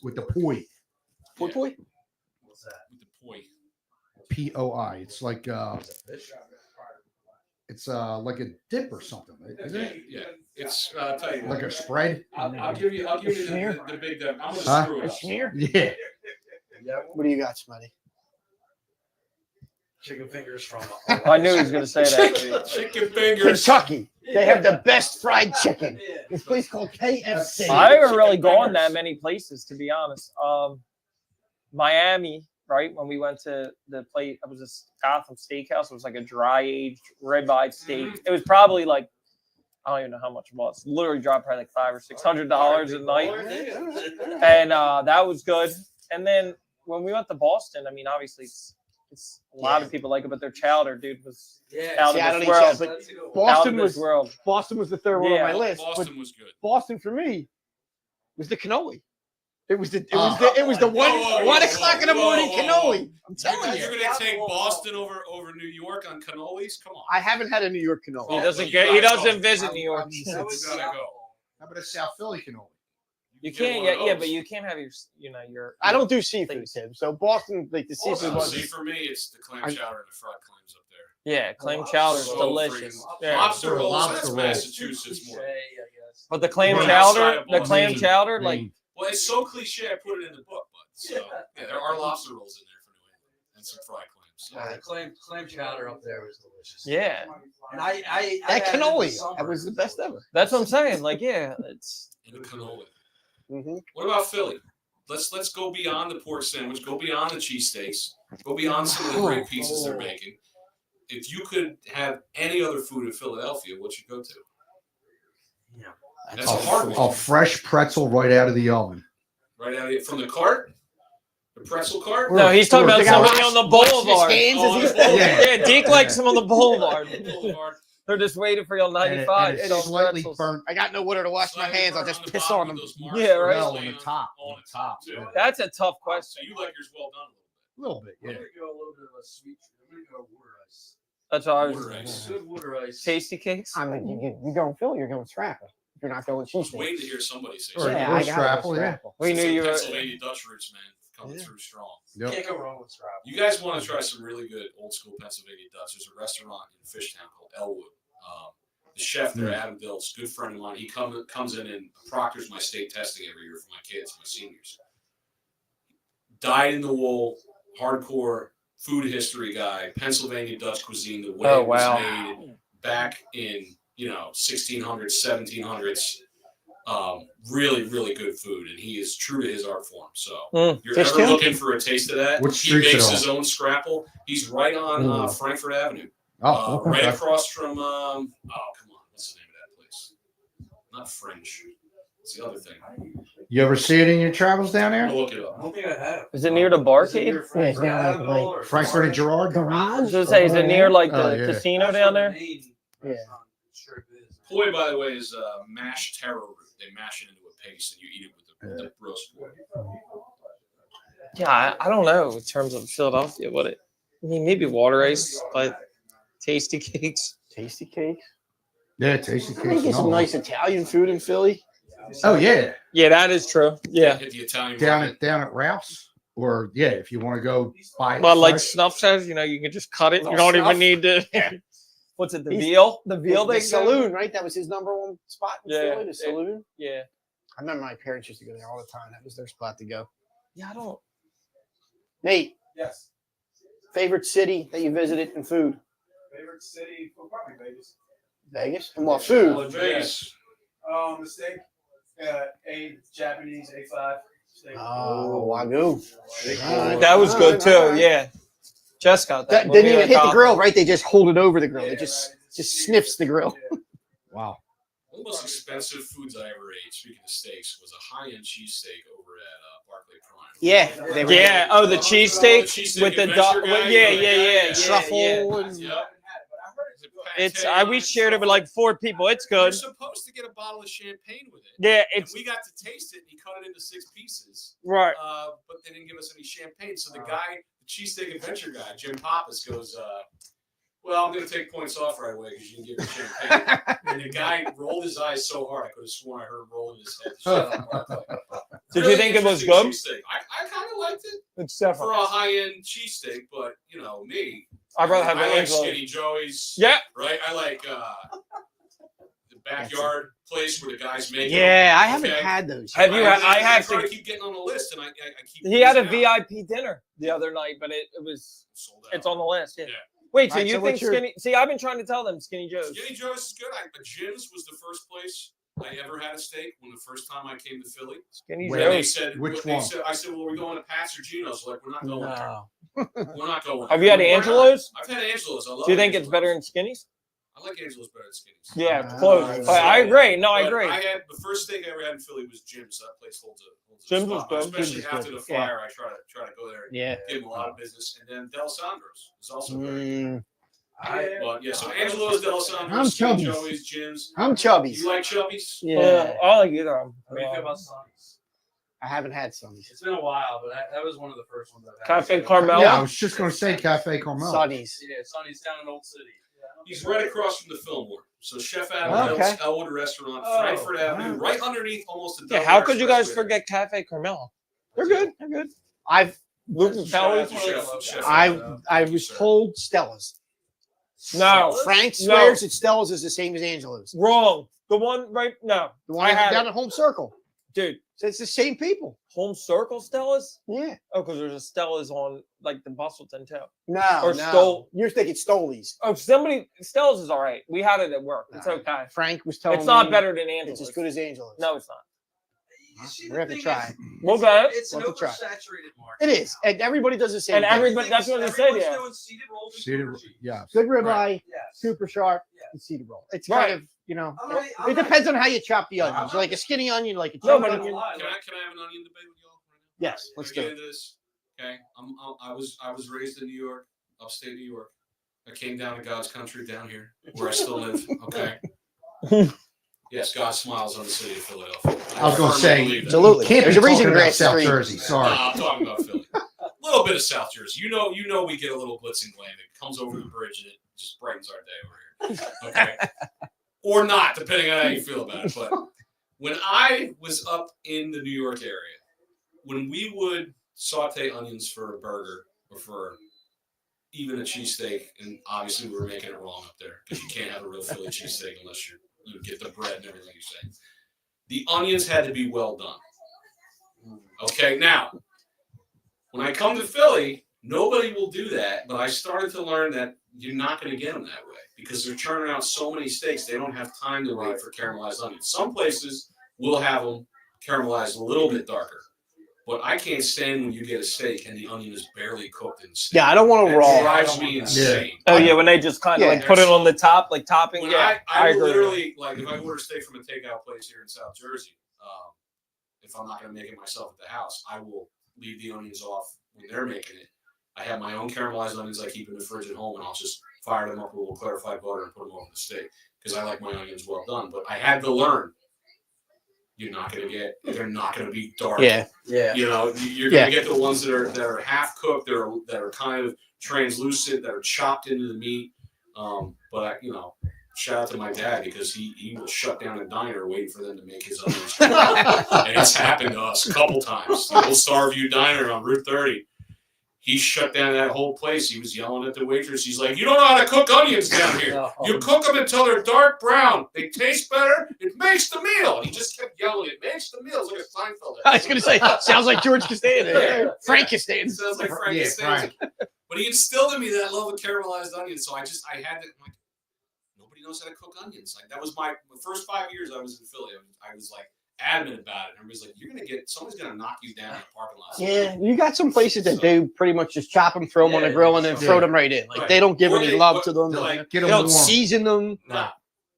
with the poi, Poi poi? what's that? With the poi. POI. It's like It's a fish. it's like a dip or something, isn't it? Yeah, it's. I'll tell you. Like a spread. I'll give you the big. I'm gonna Huh? screw it up. Here? Yeah. Yeah. What do you got, Smitty? chicken fingers from. I knew he was going to say that. Chicken fingers. Kentucky. They have the best fried chicken. This place called KFC. I haven't really gone that many places, to be honest. Miami, right? When we went to the place, it was a Gotham Steakhouse. It was like a dry-aged ribeye steak. It was probably like, I don't even know how much it was. Literally dropped probably like $500 or $600 a night. And that was good. And then when we went to Boston, I mean, obviously it's a lot of people like it, but their chowder, dude, was out See, I of don't this eat world. chowder, but Out Boston of this was world. Boston was the third one on Yeah, my list. Boston was good. But Boston for me was the cannoli. It was the Whoa, 1 o'clock in the morning whoa, whoa. cannoli. I'm telling You're you. going to take Boston over New York on cannolis? Come on. I haven't had a New York cannoli. He Oh, doesn't you get. He gotta doesn't go. visit New York. You gotta go. How about a South Philly cannoli? You Get can't. one Yeah, of yeah, those. but you can't have your. I don't do seafood, Tim. So Boston, like the seafood See, was. for me, it's the clam chowder and the fried clams up there. Yeah, clam chowder is So delicious. freaking- Yeah. Lobster rolls, Lobster that's rolls. Massachusetts more. But the clam Right chowder, outside of the Boston. clam chowder, like Maine. Well, it's so cliche, I put it in the book, but so yeah, there are lobster rolls in there for New England and some fried clams. The clam chowder up there was delicious. yeah, And I That had it in the cannoli, summer. that was the best ever. that's what I'm saying. Like, yeah, it's And the cannoli. Mm-hmm. What about Philly? Let's go beyond the pork sandwich, go beyond the cheesesteaks, go beyond some of the great pizzas they're making. If you could have any other food in Philadelphia, what you go to? Yeah. That's a hard A one. fresh pretzel right out of the oven. Right out of it from the cart, the pretzel cart. no. He's talking about They got somebody on the wash boulevard. his hands Oh, as on the he's boulevard. Yeah, Deke likes him on the boulevard. Boulevard. They're just waiting for you on And 95. it's selling slightly pretzels. burnt. I got no water to wash my Slightly hands. I'll burnt just the piss bottom on of them. those marks Yeah, right. No, laying on the top. On On the top. too. Yeah. That's a tough So question. you like yours well done A little bit, I'm yeah. gonna go a little bit of a sweet. I'm gonna go water ice. That's what I was. Water ice. Good water ice. Tasty cakes. I mean, you going Philly, you're going Scrapple. You're not going I was cheesesteak. waiting to hear somebody say Or- something. Yeah, or I got Scrapple, yeah. We It's knew like you were. Pennsylvania Dutch roots, man, coming Yeah. through strong. Yep. Can't go wrong with Scrabble. You guys want to try some really good old school Pennsylvania Dutch? There's a restaurant in Fishtown called Elwood. The chef there, Adam Diltz, good friend of mine. He comes in and proctors my state testing every year for my kids, my seniors. Dyed in the wool, hardcore food history guy, Pennsylvania Dutch cuisine, the way Oh, it was wow. made back in 1600s, 1700s. Really, really good food, and he is true to his art form. So, if you're ever Fishtown? looking for a taste of that, What he street's it makes on? his own scrapple. He's right on Frankfurt Avenue, Oh, okay. right across from. Oh, come on, what's the name of that place? Not French. It's the other thing. You ever see it in your travels down I'm there? gonna look it I up. don't think I have. Is it near the barcade? Is it near Yeah, it's down like Frankfurt Avenue or Frankfurt and Gerard? I was gonna say, is it near like the Oh, yeah. casino That's down where there? the main Yeah. restaurant strip is. Poi, by the way, is mashed taro root. They mash it into a paste, and you eat it with the roast pork. Yeah, I don't know in terms of Philadelphia. I mean, maybe water ice, but tasty cakes. Tasty cakes. Yeah, tasty I mean, cakes. get some nice Italian food in Philly. Oh yeah, Yeah, that is true. Yeah. Hit the Italian down market. at Ralph's, or yeah, if you want to go buy it. Well, like fresh. Snuff says, you can just cut it. You Little don't Snuff. even need to. What's it? The veal? The veal The they saloon, right? That was his number one spot in Yeah, Philly, the saloon. Yeah. I remember my parents used to go there all the time. That was their spot to go. Yeah, I don't. Nate, Yes. favorite city that you visited and food? Favorite city? Well, probably Vegas. Vegas. And what food? Las Vegas. The steak. A Japanese A5 steak. Oh, Wagyu. That was good too. Alright. Yeah. Jess got that. That didn't even hit the grill, right? They just hold it over the grill. It just sniffs the grill. Wow. One of the most expensive foods I ever ate, speaking of steaks, was a high-end cheesesteak over at Barclay Prime. Yeah. They were Yeah. Oh, the cheesesteak cheesesteak with the adventure duck. guy, Yeah, you know, yeah, that yeah, guy? truffle yeah. and Yep. It's. Pate We and shared it with truffle. like 4 people. It's You're good. supposed to get a bottle of champagne with it. Yeah. And It's we got to taste it, and he cut it into 6 pieces. right. But they didn't give us any champagne. So the guy, the cheesesteak adventure guy, Jim Pappas, goes, well, I'm going to take points off right away because you didn't give me champagne. And the guy rolled his eyes so hard, I could have sworn I heard him rolling his head. Did you think it was good? Cheesesteak. I kind of liked it It's for different. a high-end cheesesteak, but, me. I'd rather have I an like Angelo. Skinny Joey's. Yeah. Right? I like the backyard place where the guys make. Yeah, I haven't okay? had those. Have you? I I had try to. to keep getting on the list, and I keep. He had a losing out. VIP dinner the other night, but it was. Sold out. It's on the list. Yeah. Yeah. Wait, so Alright, you so think what's your- Skinny? See, I've been trying to tell them Skinny Joe's. Skinny Joe's is good. Jim's was the first place I ever had a steak when the first time I came to Philly. Skinny Wait, And they Joe's. said, Which they one? said, I said, well, we're going to Pat's or Gino's. Like, we're not going there. No. We're not going. Have you had Why not? Angelo's? I've had Angelo's. I love. Do you think it's Angelo's. better than Skinny's? I like Angelo's better than Skinny's. Yeah, it's Ah, close. But I agree. No, I But agree. I had the first steak I ever had in Philly was Jim's. That place holds a Jim's spot. was good. Especially Jim's was after good. the fire, I try to go there and Yeah. give him a lot of business. And then D'Alessandro's is also very good. Mm, But yeah, so Angelo's, I'm D'Alessandro's, chubby. Joey's, Jim's. I'm chubby. You like Chubby's? Yeah. I like either of What do you feel them. about Sonny's? I haven't had some. It's been a while, but that was one of the first ones I've had. Cafe Carmel. Yeah, I was just going to say Cafe Carmel. Sonny's. Yeah, Sonny's down in Old City. He's right across from the Fillmore. So Chef Adam Okay. Hill's Elwood Restaurant, Oh, Frankfurt Avenue, wow. right underneath almost the. Yeah, Delaware how could you guys Expressway. forget Cafe Carmel? They're good. They're good. I've Luke and Kelly's. Chef I Adam. I Thank you, was sir. told Stella's. No, Frank No. swears that Stella's is the same as Angelo's. wrong. The one right no, The one I I had down it. at Home Circle. dude. So it's the same people. Home Circle Stella's. Yeah. Oh, because there's a Stella's on like the Bustleton too. No. Or no. Stole- You're thinking Stoley's. Oh, Stella's is all right. We had it at work. It's Nah. okay. Frank was telling It's not me better than It's Angelo's. as good as Angelo's. No, it's not. You see, We're gonna have to try. We'll get it. It's an We'll have to try. oversaturated market. It is, and everybody does the same. And thing. everybody- that's what they said, Everyone's yeah. doing seeded rolls and Seeded- quarter cheese. yeah. good ribeye, Yes. super sharp, Yeah. and cedar roll. It's Right. kind of I'm it not- depends on how you chop the onions. I'm You like a skinny onion, like a No, chunky but onion. Can I have an onion debate with y'all right now? Yes, Can let's we do get it. into this? Okay, I was raised in New York, upstate New York. I came down to God's country down here, where I still live. Okay. Yes, God smiles on the city of Philadelphia. I was going to firmly say, believe that. Absolutely. Can't There's be a reason talking about Grant South Street. Jersey. Sorry. I'm talking about Philly. A little bit of South Jersey. You know, we get a little glitz and glam. It comes over the bridge and it just brightens our day over here. Okay, or not, depending on how you feel about it. But when I was up in the New York area, when we would saute onions for a burger or for even a cheesesteak, and obviously we were making it wrong up there because you can't have a real Philly cheesesteak unless you get the bread and everything you say. The onions had to be well done. Okay, now when I come to Philly, nobody will do that, but I started to learn that you're not going to get them that way because they're churning out so many steaks, they don't have time to wait for caramelized onions. Some places will have them caramelized a little bit darker, but I can't stand when you get a steak and the onion is barely cooked in the steak. Yeah, I don't want to That raw. drives me insane. Oh yeah, when they just kind of Yeah. like put it on the top, like topping. When Yeah, I agree. literally, like, if I order steak from a takeout place here in South Jersey, if I'm not going to make it myself at the house, I will leave the onions off when they're making it. I have my own caramelized onions I keep in the fridge at home, and I'll just fire them up with a little clarified butter and put them over the steak because I like my onions well done. But I had to learn. They're not going to be dark. Yeah. Yeah. You know, you're going to get the ones that are half cooked, that are kind of translucent, that are chopped into the meat. But shout out to my dad because he will shut down a diner waiting for them to make his onions. And it's happened to us a couple times. The old Starview Diner on Route 30. He shut down that whole place. He was yelling at the waitress. He's like, "You don't know how to cook onions down here. You cook them until they're dark brown. They taste better. It makes the meal." And he just kept yelling, "It makes the meal." It's like a Seinfeld. I was going to say, sounds like George Costanza. Yeah. Frank It Costanza. sounds like Frank Yeah, Costanza. But he instilled in me that love of caramelized onions. So I had to, like, nobody knows how to cook onions. Like, that was my first 5 years I was in Philly. I was like adamant about it. Everybody's like, somebody's going to knock you down in the parking lot. Yeah, you got some places that do pretty much just chop them, throw them on the Yeah, grill, and then yeah. throw them right in. Like Right. they don't give Or any they- love or to them. they're like, They Get them don't warm. season them. Not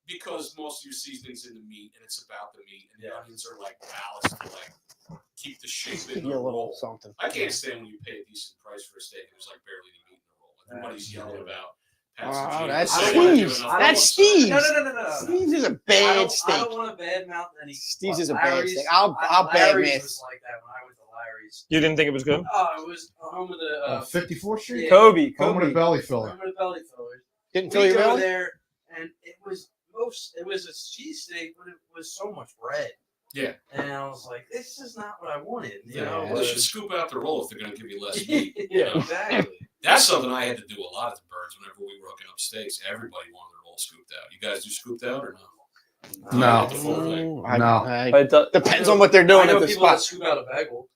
because most of your seasoning's in the meat, and it's about the meat, and the onions are like ballast to like keep the shape in Give the you a little roll. something. I can't stand when you pay a decent price for a steak and there's like barely any meat in the roll. Everybody's yelling about. Oh, Pastor that's Gino. I don't wanna give Steve's. enough That's love. Steve's. No. Steve's is a I bad don't steak. want to badmouth any. Steve's is a bad Larry's- steak. I'll bad Larry's myth. was like that when I went to Larry's. You didn't think it was good? Oh, it was home of the 54th Street? yeah. Kobe. Home of the belly filler. home of the belly fillers. Didn't fill We your go belly? there, and it was a cheesesteak, but it was so much bread. Yeah. And I was like, this is not what I wanted. You Yeah, know, Well, they should scoop out the roll if they're going to give you less meat. yeah, exactly. That's something I had to do a lot at the Birds whenever we were hooking up steaks. Everybody wanted their roll scooped out. You guys do scooped out or no? No. The full thing. No. But it does, Depends on what they're I doing know at the people that spot. scoop out a bagel.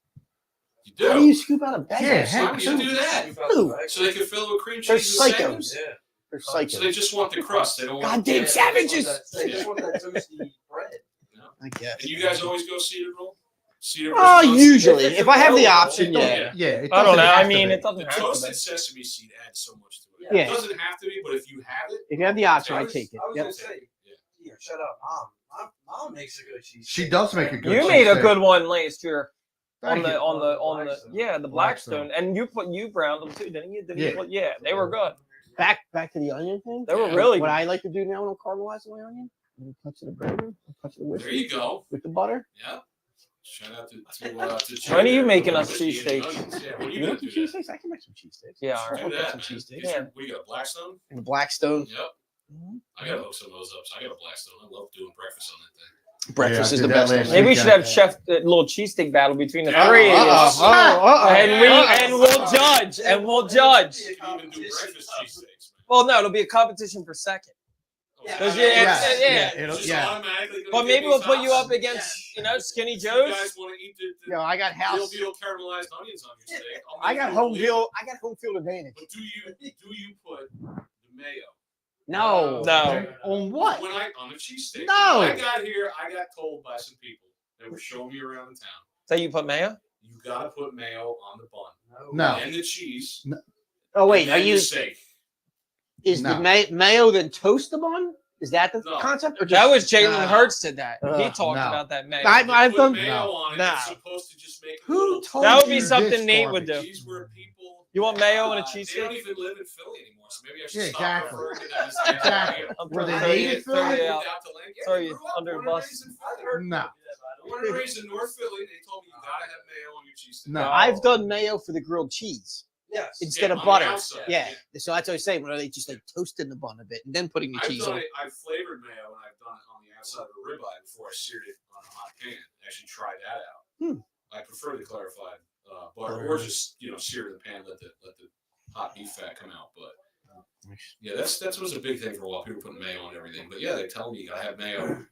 You do. How do you scoop out a bag? Yeah, Why heck, would you do that? Scoop out the Who? bagel. So they can fill it with cream They're cheese and psychos. sandwiches. Yeah. They're So they psycho. just want the crust. They don't want Goddamn Yeah, savages! They just want that toasty bread. I guess. And you guys always go Cedar Roll? Cedar Oh, versus unsweetened? usually. If I have the option, It yeah. doesn't- yeah. It I don't doesn't know. I have to mean, be. it doesn't The have to be. toasted sesame seed adds so much to it. Yeah. It doesn't have to be, but if you have it, If you have the option, I I was take it. gonna Yep. say, yeah, shut up, Mom makes a good cheese. She does make a good. You made a cheesesteak. good one last year Thank you. on the Blackstone. yeah, the Blackstone, and you browned them too, didn't you? Yeah, they were good. Back to the onion thing. They were Yeah. really What good. I like to do now when I'm caramelizing my onion, a touch of the burger, a touch of the there whiskey you go. with the butter. Yeah. Shout out to When are you Jay making for us whiskey and cheesesteaks? onions. Yeah, when are You you want gonna some do that? cheesesteaks? I can make some cheesesteaks. Yeah, I'll all right. Do put that, some man. cheesesteaks. Get your- What, you got a Blackstone? And the Blackstone. Yep. I gotta hook some of those up. So I got a Blackstone. I love doing breakfast on that thing. Breakfast Yeah, I is did the that best. last one. Maybe we should have weekend. chef a little cheesesteak battle between the Yeah. three of Uh-oh. us. And Uh-oh. we'll judge. You can even do breakfast cheesesteaks, man. Well, no, it'll be a competition for second. Oh, Because so yeah. It'll- just yeah. automatically gonna But give maybe me we'll put you tops. up against Skinny You Joe's. guys want to eat the Yo, I got real house. deal caramelized onions on your steak? I'll I make got you home believe field. it. I got home field advantage. But do you put the mayo? No. No. On what? When on a cheesesteak. No. When I got here, I got told by some people that were showing me around the town. So you put mayo? You gotta put mayo on the bun. No. And the cheese. Oh wait, and are then you? the steak. Is No. the mayo then toast the bun? Is that the No. concept? Or That was Jalen Nah. Hurts did that. He Uh, talked no. about that mayo. I've Put done. mayo No. on it. Nah. It's supposed to just make it a Who little told That would you be this something Nate would garbage? do. These were people. You want mayo and a They don't cheesesteak? even live in Philly anymore, so maybe I should Yeah, stop exactly. referring to them as Exactly. mayo. I'm Were they trying to throw you- native throw Philly? you Moved out. out to Lincoln. Throw I you grew up under the born and bus. raised in Philly. No. Born and raised in North Philly. They told me you gotta have mayo on your cheesesteak. No. I've done mayo for the grilled cheese Yes. instead Yeah, of on the butter. outside, Yeah. So that's what I say. When they just like toasting the bun a bit and then putting the I've cheese done on. it. I've flavored mayo and I've done it on the outside of a ribeye before I seared it on a hot pan. Actually, try that out. I prefer the clarified butter, or just sear it in the pan, let the hot beef fat come out. But yeah, that was a big thing for a while. People putting mayo on everything. But yeah, they tell me you gotta have mayo.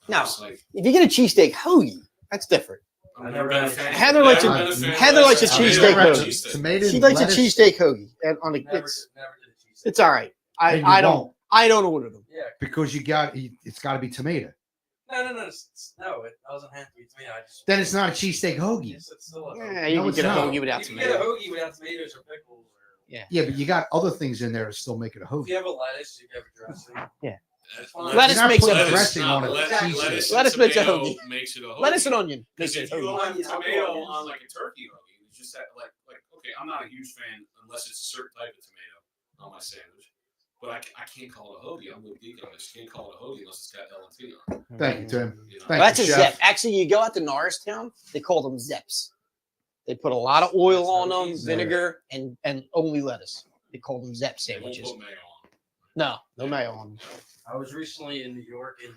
Now, it's like if you get a cheesesteak hoagie, that's different. I've never been a fan. Heather likes Never a- been a fan of Heather that. likes a I've never cheesesteak had hoagie. cheesesteak. Tomato. She likes lettuce, a cheesesteak hoagie, and on the Never it's did a cheesesteak. it's all right. and you I don't won't, I don't order them. Yeah. because it's got to be tomato. No. It doesn't have to be tomato. I just. Then it's not a cheesesteak hoagie. Yes, it's still a Yeah, hoagie. you No, can it's get a not. hoagie without You can get a tomato. hoagie without tomatoes or pickles. Or Yeah, but you got other things in there to still make it a if hoagie. you have a lettuce, you have a dressing. That's Lettuce Lettuce You're not makes putting a dressing on it. Lettuce- lettuce makes a tomato hoagie. Makes it a hoagie. Lettuce and onion Because makes if it you hoagie. don't have tomato on like a turkey hoagie, it's just that like okay, I'm not a huge fan unless it's a certain type of tomato on my sandwich. But I can't call it a hoagie. I'm with Deacon. I just can't call it a hoagie unless it's got L and T on it. Thank you, Tim. You know? Thank That's you, a Chef. zep. Actually, you go out to Norristown, they call them zeps. They put a lot of oil on them, vinegar, and only lettuce. They call them zep They won't sandwiches. put mayo on it. No mayo on them. I was recently in New York and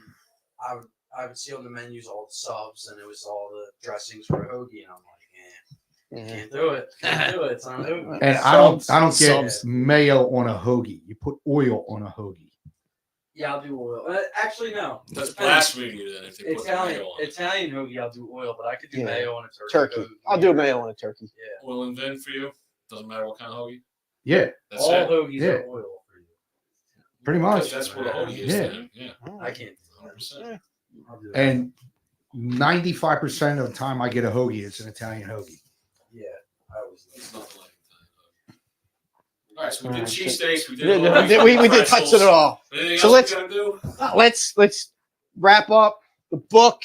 I would see on the menus all the subs and it was all the dressings for a hoagie and I'm like, can't do it. Can't do it. It's not a hoagie. And I don't get Subs. mayo on a hoagie. You put oil on a hoagie. Yeah, I'll do oil. Actually, no. That's Depends. blasphemy then if they put Italian mayo on it. Italian hoagie, I'll do oil, but I could do Yeah. mayo on a Turkey. hoagie. I'll do a mayo on a turkey. Yeah. Oil and vin for you. Doesn't matter what kind of hoagie. Yeah, That's All it. hoagies Yeah. are oil for you. pretty Because much. that's what a hoagie is. Yeah. Then. Yeah. I can't do 100%. that. I'll do that. And 95% of the time I get a hoagie, it's an Italian hoagie. Yeah, I always do. It's nothing like Italian hoagie. All right, so we did Alright, cheesesteaks. We did. We did touch it all. Anything So else we gotta do? Let's wrap up the book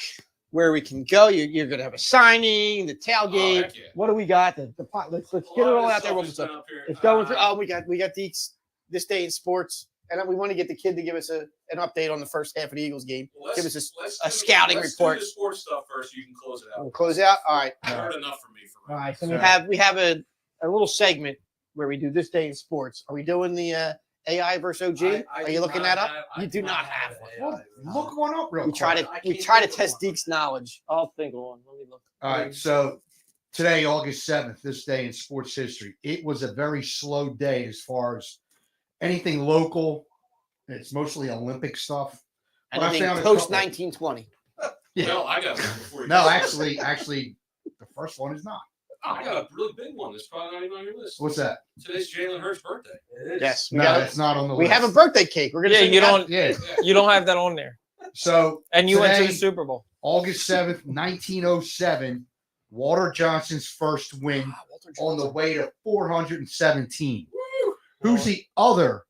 where we can go. You're gonna have a signing, the Oh, tailgate. heck yeah. What do we got? The pot. Let's get it all out there. One more time. It's going through. Oh, we got this day in sports, and then we want to get the kid to give us an update on the first half of the Eagles game. Give us a scouting report. Do the sports stuff first. You can close it out. We'll close out. All right. I heard enough from me for All right right. So So- we have a little segment where we do this day in sports. Are we doing the AI versus OG? I Are do you looking not that up? have- You I do not have an one. AI. Look one up real We quick. try I to can't think of test one. Deke's knowledge. I'll think of one. Let me look. All right, so today, August 7th, this day in sports history, it was a very slow day as far as anything local. It's mostly Olympic stuff. And Well, I I think found a post couple. 1920. Yeah. No, I got one before you. No, actually, the first one is not. I got a really big one. It's probably not even on your list. What's that? Today's Jalen Hurts' birthday. It is. Yes. No, it's not on the We list. have a birthday cake. We're gonna Yeah, sing you happy- don't. Yeah. You don't have that on there. So And you went to the today, Super Bowl. August 7th, 1907, Walter Johnson's first win Walter on the Johnson. way to 417. Who's the other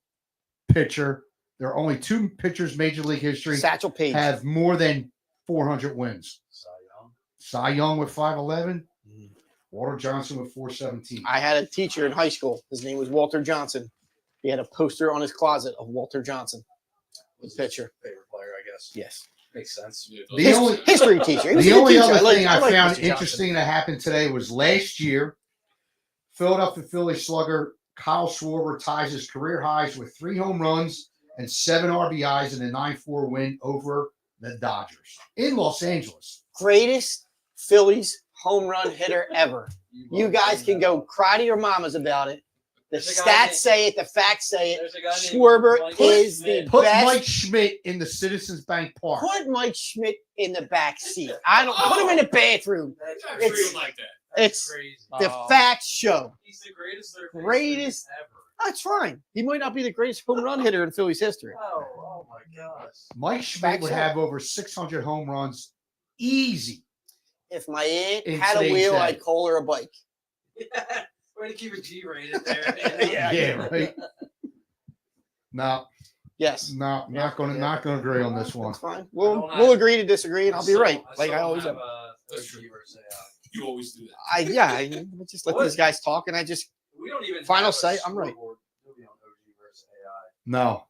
pitcher? There are only two pitchers Major League history Satchel Paige. have more than 400 wins. Cy Young. Cy Young with 511, Mhm. Walter Johnson with 417. I had a teacher in high school. His name was Walter Johnson. He had a poster on his closet of Walter Johnson, the pitcher. Favorite player, I guess. Yes. Makes sense. Yeah, The His- only- history teacher. He was a The good only teacher. other like- thing I like found Mr. Johnson. interesting that happened today was last year, Philadelphia Phillies slugger Kyle Schwarber ties his career highs with 3 home runs and 7 RBIs in a 9-4 win over the Dodgers in Los Angeles. Greatest Phillies home run hitter ever. You guys can go cry to your mamas about it. The There's a guy stats say it. The facts say it. There's a guy named Schwarber Mike is Schmidt. the Put best. Mike Schmidt in the Citizens Bank Park. Put Mike Schmidt in the back seat. I don't put him in the bathroom. That's I'm It's- sure you like that. It's crazy. the Oh. facts show. He's the greatest third baseman Greatest- ever. That's fine. He might not be the greatest home run hitter in Phillies history. Oh my gosh. Mike Schmidt Facts would show. have over 600 home runs easy. If my aunt In had a today's wheel, day. I'd call her a bike. Way to keep a G rated there. Yeah. Right. No, Yes. no, Yeah, not gonna agree on this one. That's fine. I We'll don't we'll have- agree to disagree, and I'll be right, like I always am. That's true. You always do that. I just let What? these guys talk, and I We don't even Final have a say, I'm right. scoreboard. We'll be on OG versus AI. No,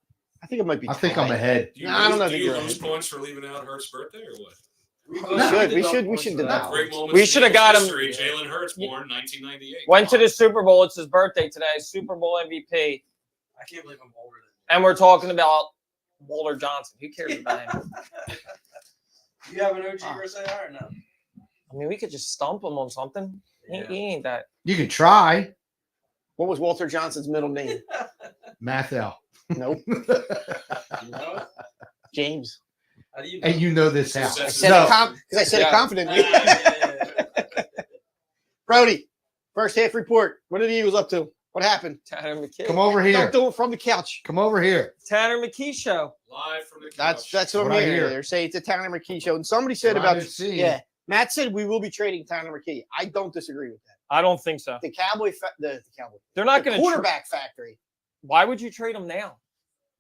think it might be. I think I'm tied. ahead. Do you, No, I don't know do if you you're lose right. points for leaving out Hurts' birthday or what? We should do that. Great moments We in should have Eagles got him- history. Jalen Hurts, born 1998. Went to the Super Bowl. It's his birthday today. Super Bowl MVP. I can't believe I'm older than And we're talking about Walter Johnson. Who cares about him? you. You have an OG versus AI or no? I mean, we could just stump him on something. He ain't that. You can try. What was Walter Johnson's middle name? Mathel. Nope. You know it? James. How do you know? And you know this house. I That's- said No. it because I said it Yeah. confidently. Yeah. Brody, first half report. What are the Eagles up to? What happened? Tanner McKee. Come over Don't here. do it from the couch. Come over here. Tanner McKee show. Live from the That's couch. what I'm Right hearing. here. They're saying it's a Tanner McKee show. And somebody said What I about didn't see. yeah. Matt said we will be trading Tanner McKee. I don't disagree with that. I don't think so. The Cowboy, the Cowboy, They're not the going to. quarterback factory. Why would you trade him now?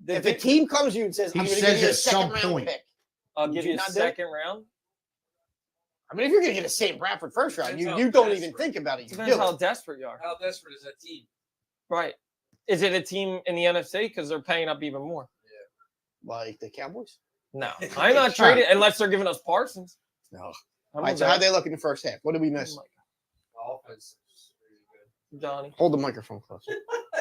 If a team comes to you and says, He "I'm going to says give you a at some second round point. pick," I'll Would give you you a not do it? second round. I mean, if you're going to get a Sam Bradford first round, Depends you how don't even desperate. think about it. You Depends do how it. desperate you are. How desperate is that team? Right. Is it a team in the NFC? Because they're paying up even more. Like the Cowboys. No, I'm not trading unless they're giving us Parsons. No. I'm All with right, so how'd that. they look in the first half? What did we miss? Offense is really Johnny. Hold the microphone close. good.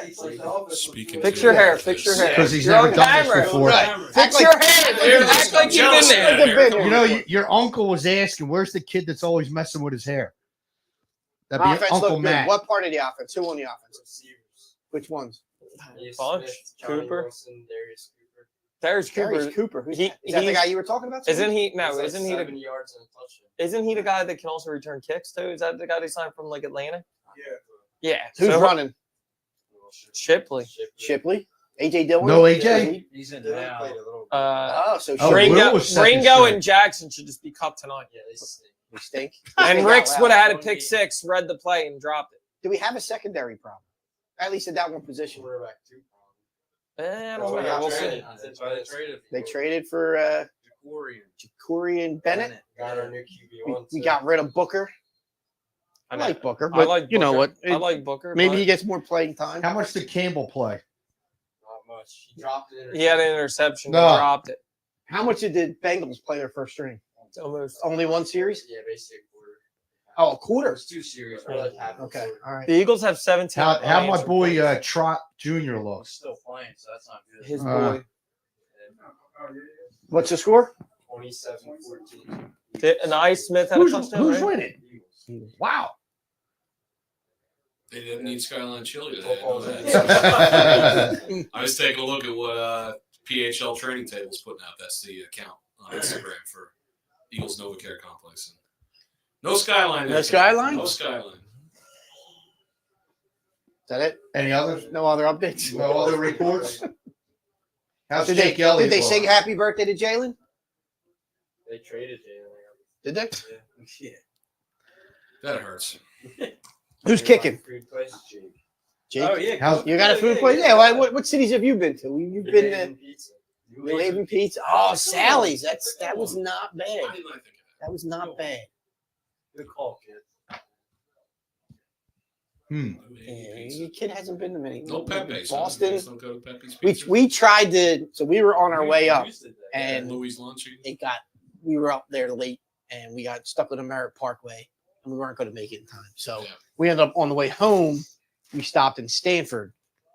He's like, the offense was Speaking good. to Fix your hair. this. Fix your hair. Because he's You're never on done this camera. before. Right. Fix your hair. There's Dude. Act like you've been jealousy there. out there. You know, your uncle was asking, "Where's the kid that's always messing with his hair?" That'd be Offense Uncle looked good. Matt. What part of the offense? Who on the offense? Receivers. Which ones? Darius Bunch. Smith, Johnny Cooper. Wilson, Darius Cooper. There's Darius Cooper. Cooper. Who's He- that? Is that the he's- guy you were talking about? Isn't he? No, He's like isn't he 7 the? yards and a touchdown. Isn't he the guy that can also return kicks too? Is that the guy they signed from like Atlanta? Yeah. Yeah. Who's so- running? Shipley. Shipley? AJ Dillon? No AJ? He's in now. Oh, so Oh, Shipley. Will Ringo, was second Ringo string. and Jackson should just be cut tonight. Yeah, they stink. we stink. And Stink Ricks out loud. would have had a One pick game. six, read the play, and dropped it. Do we have a secondary problem? At least at that one position. Quarterback two. I That's don't what know. I We'll got see. traded. That's why they traded. They traded for Ja'Cory Corey and Bennett. Got our new QB1. We got rid of Booker. I know. like Booker, I but like you know Booker. what? I like Booker. Maybe but he gets more playing time. How much did Campbell play? Not much. He dropped it. he had an interception. No. And dropped it. How much did the Bengals play their first string? Almost. Only one series? Yeah, basically a quarter. Oh, a quarter. There's 2 series. We're like half. Okay, all right. The Eagles have 17. How my unanswered boy points. Trot Jr. He's looks? still playing, so that's not good. His Uh, boy. What's the score? 27-14. And I Smith had a touchdown. Who's right? winning? Wow. They didn't need Skyline Chili today. I know Football's that. Well, I was taking a look at what PHL Training Tables putting out. That's the account on Instagram for Eagles NovaCare Complex. No skyline. No there. skyline? No skyline. Is that it? Any others? No other updates? No other reports? How's Did Jake they, Elliott? did they looking? sing happy birthday to Jalen? They traded Jalen. Did they? Yeah. That hurts. Who's kicking? Food place, Jake. Jake? Oh yeah. How's- You got a food place? Yeah. What cities have you been to? You've New been Haven to Pizza. New Haven Pizza. Oh, Sally's. That was not Why bad. didn't I think of that? That was not bad. Good call, kid. Yeah, your kid hasn't been to many. No Pepe's. huh? Boston. You guys don't go to Pepe's We Pizza? we tried to. So we were on our way up, And and Louis Lunching. we were up there late, and we got stuck on the Merritt Parkway, and we weren't going to make it in time. So Yeah. we ended up on the way home. We stopped in Stanford,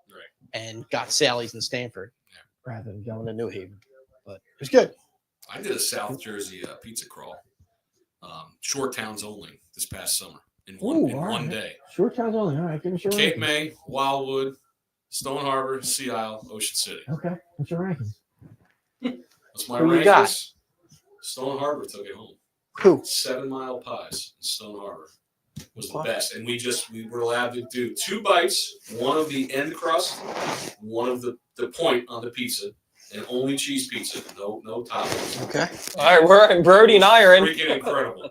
Right. and got Sally's in Stanford, Yeah. rather than going to New Haven. But it was good. I did a South Jersey pizza crawl, short towns only, this past summer in one Ooh, in all one right. day. Short towns only. All right, give us your Cape rankings. May, Wildwood, Stone Harbor, Sea Isle, Ocean City. Okay, what's your rankings? That's my Who you rankings. got? Stone Harbor took it home. Who? 7 Mile Pies in Stone Harbor was the What? best, and we were allowed to do 2 bites, one of the end crust, one of the point on the pizza, and only cheese pizza, no toppings. Okay. All right, Brody and I are in. Freaking incredible.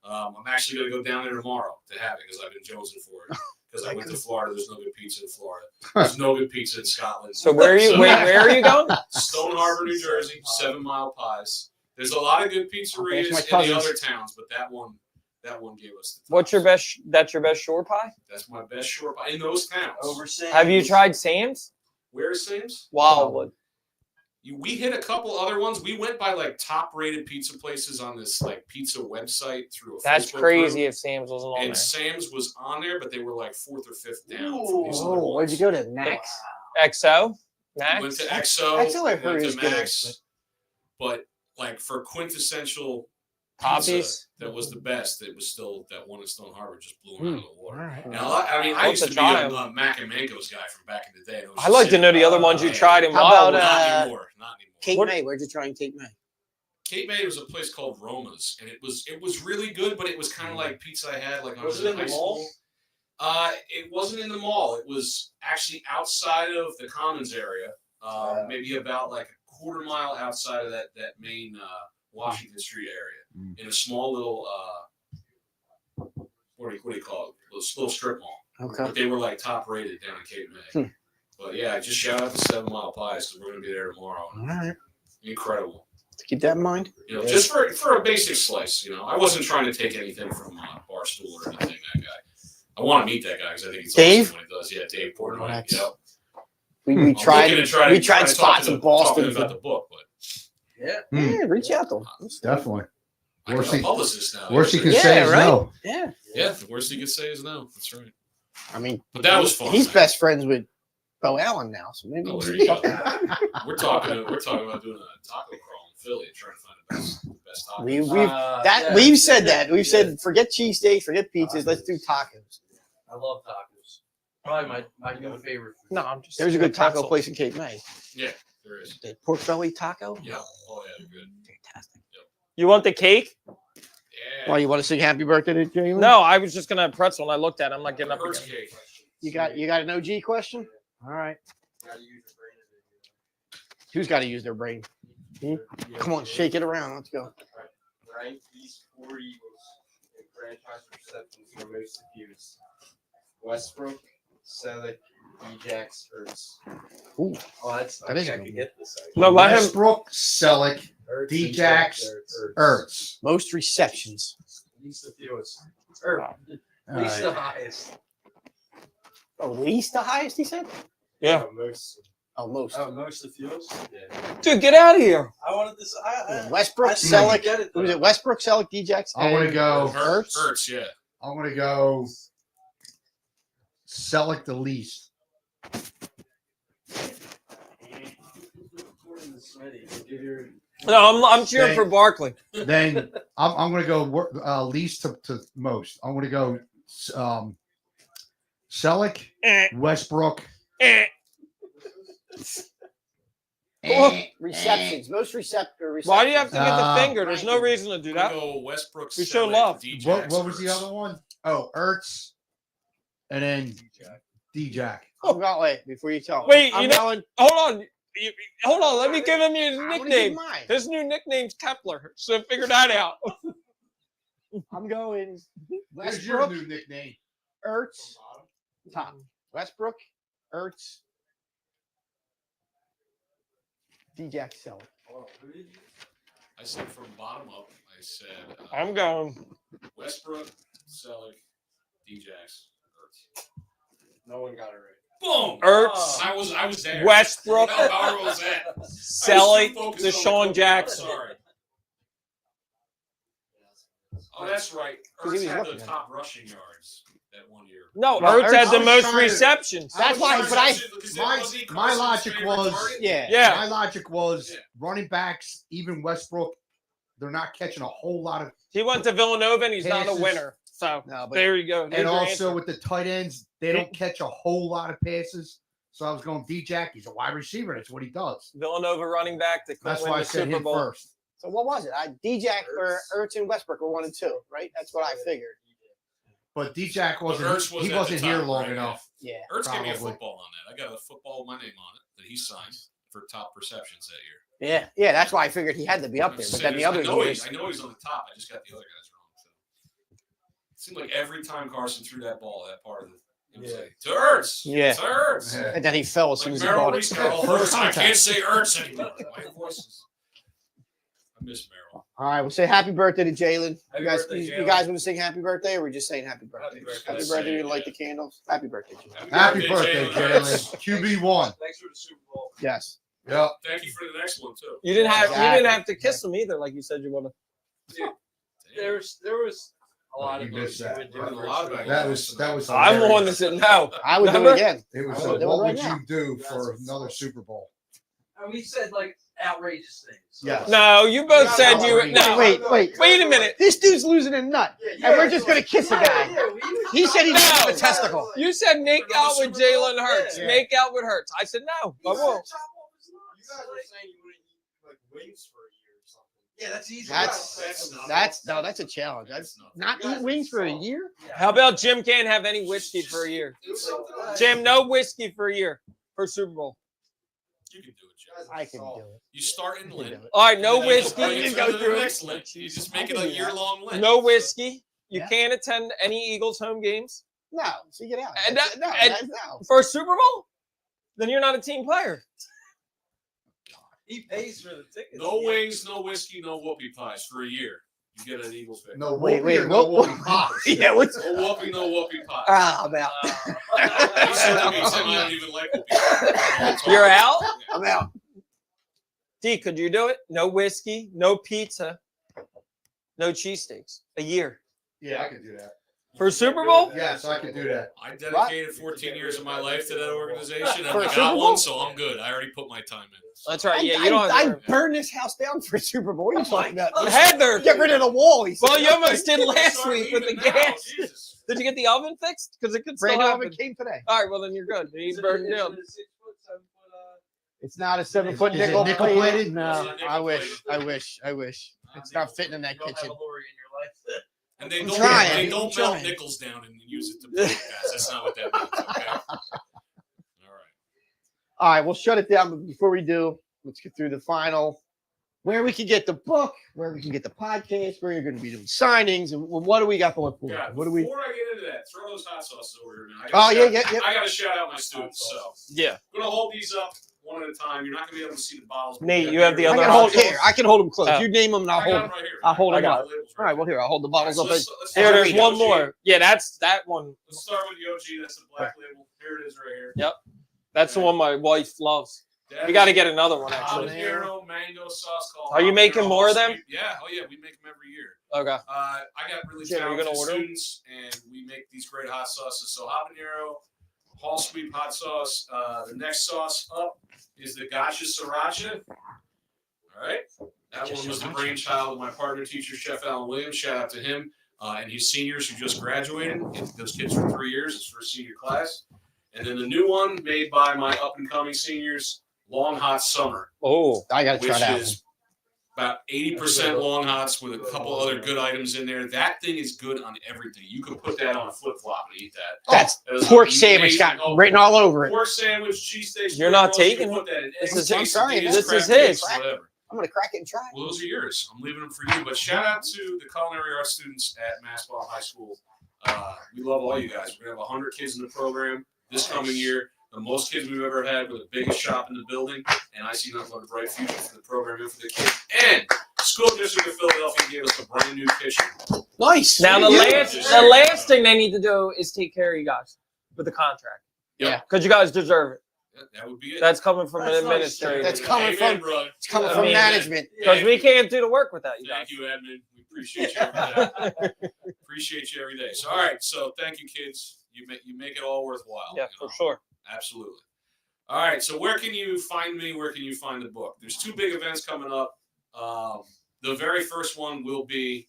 I'm actually going to go down there tomorrow to have it because I've been jonesing for it. Because I went to Florida. There's no good pizza in Florida. There's no good pizza in Scotland. So where are you? So- Where are you going? Stone Harbor, New Jersey, 7 Mile Pies. There's a lot of good pizzerias my in the cousins. other towns, but that one gave us the What's your tops. best? That's your best shore pie. That's my best short pie in those towns. Over Sam. Have you tried Sam's? Where is Sam's? Wildwood. We hit a couple other ones. We went by like top rated pizza places on this like pizza website through a That's Facebook crazy. group. If Sam's wasn't on And there. Sam's was on there, but they were like 4th or 5th down. Ooh. From these other Oh, where'd you ones. go to? Max. XO. We Max. went to EXO. XO I heard went is to good, Max. But like for quintessential pizza Poppies. that was the best, it was still that one in Stone Harbor just blew them out of the All water. right. And I I'll used to have be to try a Mac and Mango's guy from back in the day. I'd like to know the other ones you tried in How about, Wildwood. Not Uh, anymore. Not anymore. Cape What- May. Where'd you try in Cape May? Cape May was a place called Roma's, and it was really good, but it was kind of like pizza I had like when I was Was it in in high the school. It wasn't in the mall. It was actually outside of the Commons area, maybe about like a quarter mile outside of that main Washington Street area, in a small little what do you call it? Little strip mall. Okay. But they were like top rated down in Cape May. Hmm. But yeah, just shout out to 7 Mile Pies because we're gonna be there tomorrow. All right. Incredible. Keep that in mind. You know, just for a basic slice. You know, I wasn't trying to take anything from Barstool or anything. That guy. I want to meet that guy because I think he's Dave? awesome when he does. Yeah, Dave Portnoy. That's- Yep. We I'm tried. looking to try We to tried talk spots to in him- talk to Boston. him about the book, but Yeah. Yeah, reach out to him. Definitely. I Worst got a he- publicist now. Worst he can Yeah, say is right? no. Yeah. Yeah, the worst he could say is no. That's right. I mean, But that was fun. He's man. best friends with Bo Allen now, so maybe. Oh, there you go. We're talking about doing a taco crawl in Philly and trying to find the best tacos. We've said that. We've said forget cheesesteaks, forget pizzas. Let's do tacos. I love tacos. Probably my favorite. food. No, I'm just. There's a good taco pretzels. place in Cape May. Yeah, there is. The pork belly taco. Yeah. Oh yeah, they're good. Fantastic. You want the cake? Yeah. Well, you want to sing happy birthday to Jalen? No, I was just gonna have pretzel, and I looked at it. I'm not getting up Hurts again. cake. You got an OG question? All right. Gotta use your brain a bit. Who's got to use their brain? Yeah. Come on, shake it around. Let's go. Rank these 4 Eagles in franchise receptions for most abuse. Westbrook, Selleck, Ejax, Ertz. Oh, that's That is a I good could one. get this. No, let him. Westbrook, Selleck, Ertz Djax, and Ertz. Most receptions. Least the fewest. Or All least the right. highest. Oh, least the highest, he said? Yeah. Most. Oh, most. Oh, most the fewest. Yeah. Dude, get out of here. I wanted this. Westbrook, I Selleck. get it. Who was it? Westbrook, Selleck, Djax. I'm gonna and go. Ertz? Hurts, yeah. I'm gonna go. Selleck the least. No, I'm cheering Thank- for Barkley. Then I'm gonna go least to most. I'm gonna go Selleck, Eh, Westbrook, eh. Receptions. Most receptions. Why do you have to get the Uh, finger? There's no reason to do I'm that. gonna go Westbrook. We show Selleck, love. D-Jax, What was the Ertz. other one? Oh, Ertz, and then D-Jack. I'm going, wait, before you tell. Wait, I'm you know- going. Hold on. Hold on. Let me give him his I wanna give nickname. mine. His new nickname's Kepler. So figure that out. I'm going What's your Westbrook, new nickname? Ertz, top. Westbrook, Ertz, D-Jack Selleck. I said from bottom up. I said I'm going. Westbrook, Selleck, D-Jax, Ertz. No one got it right. Boom. Ertz, I was there. Westbrook, How powerful was that? Selleck, focused on the Deshaun cookie. Jackson. Sorry. Oh, that's right. Because he Ertz was had the looking at top rushing yards that 1 year. No, Well, Ertz had Ertz- the I was most trying to- receptions. That's why, but I- My logic was- Yeah. Yeah. My logic was Yeah. running backs, even Westbrook, they're not catching a whole lot of. He went to Villanova and he's not a Passes. winner. So No, but there you go. There's And your also answer. with the tight ends, they don't catch a whole lot of passes. So I was going D-Jack. He's a wide receiver. That's what he does. Villanova running back that couldn't That's win why I the said Super him Bowl. first. so what was it? D-Jack or Ertz and Westbrook were 1 and 2, right? That's what I figured. But D-Jack Ertz wasn't. was He at the wasn't here top, long right? enough. Yeah. Ertz gave me a Probably. football on that. I got a football with my name on it that he signed for top receptions that year. Yeah. Yeah. That's why I figured he had to be up there. But then the other years. I know he's on the top. I just got the other guys wrong. So. It seemed like every time Carson threw that ball, that part of the it was like to Ertz. Yeah. To Ertz. Yeah. And then he fell as soon Like as he Merrill caught Reese it. got all First Ertz. I contact. can't say Ertz anymore. My voice is. I miss Merrill. All right, we'll say happy birthday to Jalen. Happy You guys, birthday, you Jalen. guys want to sing happy birthday, or we're just saying happy birthday? Happy birthday. Happy Let's birthday. say You it, light yeah. the candles. Happy birthday, Jalen. Happy birthday, Jalen. QB1. Thanks for the Super Bowl. Yes. Yep. Thank you for the next one too. You didn't have Exactly. you didn't have to kiss him either, like you said you would have. There was a lot You of missed those that. you would do. Learned a lot about That was. I'm the one that said no. I would do Remember? it again. It was. I would do it What right would now. you do for another Super Bowl? And we said like outrageous things. So. Yes. No, you both said you Wait, no. wait. Wait a minute. This dude's losing a nut, and we're just gonna kiss a guy. He said he didn't have a No. testicle. You said make out with Jalen Hurts. Yeah. Make out with Hurts. I said no. I won't. You guys were saying you wouldn't eat like wings for a year or something. Yeah, that's easy. That's a challenge. That's not eat wings for a year. How about Jim can't have any whiskey for a year? Jim, no whiskey for a year for Super Bowl. You can do it, Jeff. I can do it. You start in I can Lent. do it. All right, no and then you whiskey. bring it You to go the through it. next Lent. You just make it I a can do that. year-long Lent. No whiskey. You Yeah. can't attend any Eagles home games No, so get out. And That's- that- no, and- that's no. for a Super Bowl. Then you're not a team player. He pays for the tickets. No wings, no whiskey, no whoopie pies for a year. You get an Eagles victory. No, Wait, whoopee or no what- whoopee pies? Yeah, what's No whoopie, no whoopie pie. I'm out. He said to me, he said, I don't even like whoopie pies. You're out? I'm out. D, could you do it? No whiskey, no pizza, no cheesesteaks. A year Yeah, I could do that. for Super Bowl? Yes, I could do that. I dedicated 14 years of my life to that organization, and For a I Super got Bowl? one, so I'm good. I already put my time in. That's right. Yeah, you don't have to I worry. burned this house down for Super Bowl. What are you talking about? Heather. Get rid of the wall. He said. Well, you almost did last Start week with the leaving now, gas. Jesus. Did you get the oven fixed? Because it could still Brandon happen. Oven came today. All right, well then you're good. You burned it down. It's not a 7-foot Is it nickel. nickel plated? plated? No, Is it nickel I wish. plated? I wish. It's not fitting in that You don't kitchen. have a lorry in your life. And they I'm don't, trying, they I'm don't trying. melt nickels down and use it to plate gas. That's not what that means. Okay. All right. All right, we'll shut it down. But before we do, let's get through the final. Where we can get the book, where we can get the podcast, where you're going to be doing signings, and what do we got going for? Yeah, What do we? before I get into that, throw those hot sauces over here now. Oh yeah. I got to shout out my students. So Yeah. I'm going to hold these up one at a time. You're not going to be able to see the bottles. but Nate, got you have the here. I other can hold option. here. I can hold them close. Oh. You name them, and I'll I hold got them. them right here. I'll hold I them got up. the labels All right. Well, here I'll hold the bottles All up. right, as- so let's Here, start there's with the one OG. more. Yeah, that's that one. Let's start with the OG. That's the black label. Here it is right here. That's the one my wife loves. That We got to is get another one actually. habanero mango sauce called. Are you making habanero more of them? sweet. Yeah. Oh yeah. We make them every year. Okay. I got really Jim, are you gonna talented order 'em? students, and we make these great hot sauces. So habanero, Hall Sweep hot sauce. The next sauce up is the Gotcha Sriracha. All right. That one was the brainchild of my partner teacher, Chef Alan Williams. Shout out to him and his seniors who just graduated. Those kids for 3 years, his first senior class. And then the new one made by my up-and-coming seniors, Long Hot Summer, Oh, I got to which try that. is about 80% long hots with a couple other good items in there. That thing is good on everything. You can put that on a flip flop and eat that. That's That is pork amazing. sandwich got written all over it. Pork sandwich, cheesesteaks. You're not spring rolls, you taking can it? put that in This eggs, is his. quesadillas, This crab is cakes, his. whatever. I'm going to crack it and try it. Well, those are yours. I'm leaving them for you. But shout out to the culinary arts students at Mastbaum High School. We love all you guys. We're going to have 100 kids in the program this coming year. The most kids we've ever had. We're the biggest shop in the building. And I see nothing but a bright future for the program and for the kids. And School District of Philadelphia gave us a brand new kitchen. Nice. Now the Yeah. last thing they need to do is take care of you guys with the contract. Yep. Because you guys deserve it. That would be it. That's coming from That's an nice. administrator. That's coming Amen, from- brother. It's coming I from mean, management. Because we can't do the work without you guys. Thank you, Edmund. We appreciate you every day. Appreciate you every day. So, all right. So, thank you, kids. You make it all worthwhile. Yeah, you for know? sure. Absolutely. All right. So, where can you find me? Where can you find the book? There's two big events coming up. The very first one will be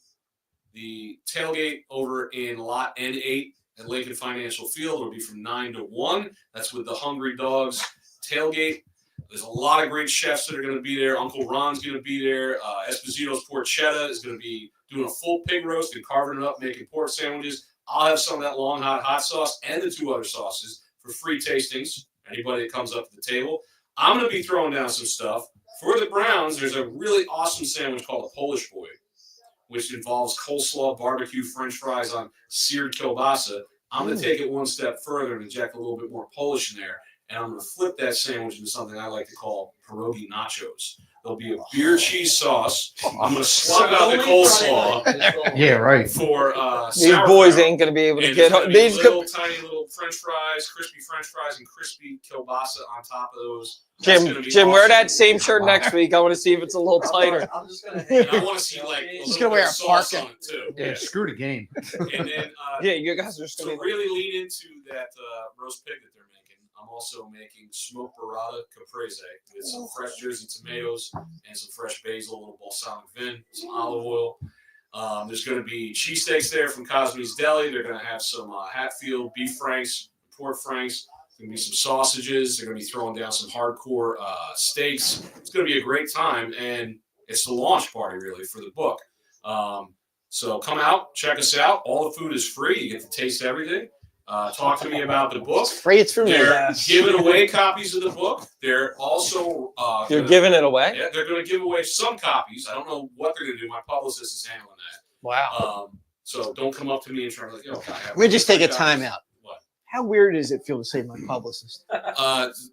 the tailgate over in Lot N8 at Lincoln Financial Field. It'll be from 9 to 1. That's with the Hungry Dogs tailgate. There's a lot of great chefs that are going to be there. Uncle Ron's going to be there. Esposito's Porchetta is going to be doing a full pig roast and carving it up, making pork sandwiches. I'll have some of that long hot sauce and the two other sauces for free tastings. Anybody that comes up to the table. I'm going to be throwing down some stuff. For the Browns, there's a really awesome sandwich called a Polish Boy, which involves coleslaw, barbecue, French fries on seared kielbasa. I'm going to take it one step further and inject a little bit more Polish in there. And I'm going to flip that sandwich into something I like to call pierogi nachos. There'll be a beer cheese sauce. I'm going to swap out the coleslaw Yeah, right. for These sauerkraut. boys ain't going to be able to And get there's gonna be these. tiny little French fries, crispy French fries, and crispy kielbasa on top of those. That's Jim, gonna be Jim, wear awesome. that same shirt next week. I want to see if it's a little tighter. I'm just gonna. And I want to see like a He's little gonna wear bit a of sauce parka. on it too. Yeah, screw the game. And then Yeah, you guys are just to going to really lean into that roast pig that they're making, I'm also making smoked burrata caprese with some fresh Jersey tomatoes and some fresh basil, a little balsamic vin, some olive oil. There's going to be cheesesteaks there from Cosme's Deli. They're going to have some Hatfield beef franks, pork franks. There's going to be some sausages. They're going to be throwing down some hardcore steaks. It's going to be a great time, and it's the launch party, really, for the book. So come out, check us out. All the food is free. You get to taste everything. Talk to me about the book. Free, it's for me. They're giving away copies of the book. They're also You're gonna- giving it away? Yeah, they're going to give away some copies. I don't know what they're going to do. My publicist is handling that. Wow. So don't come up to me and try to like, yo, We'll just take a time out. What? How weird does it feel to say my publicist?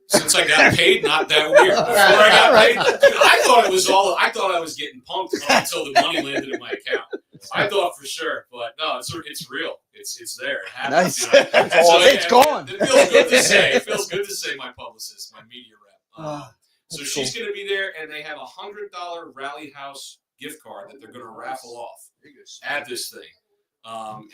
Since I got paid, not that weird. Before I got paid, dude, I thought I was getting punked until the money landed in my account. I thought for sure, but no, it's real. It's there. It happens. Nice. You know? It's gone. It feels good to say. It feels good to say my publicist, my media rep. So That's she's going to be there, and they have a $100 Rally House gift card that they're going to raffle off at this thing.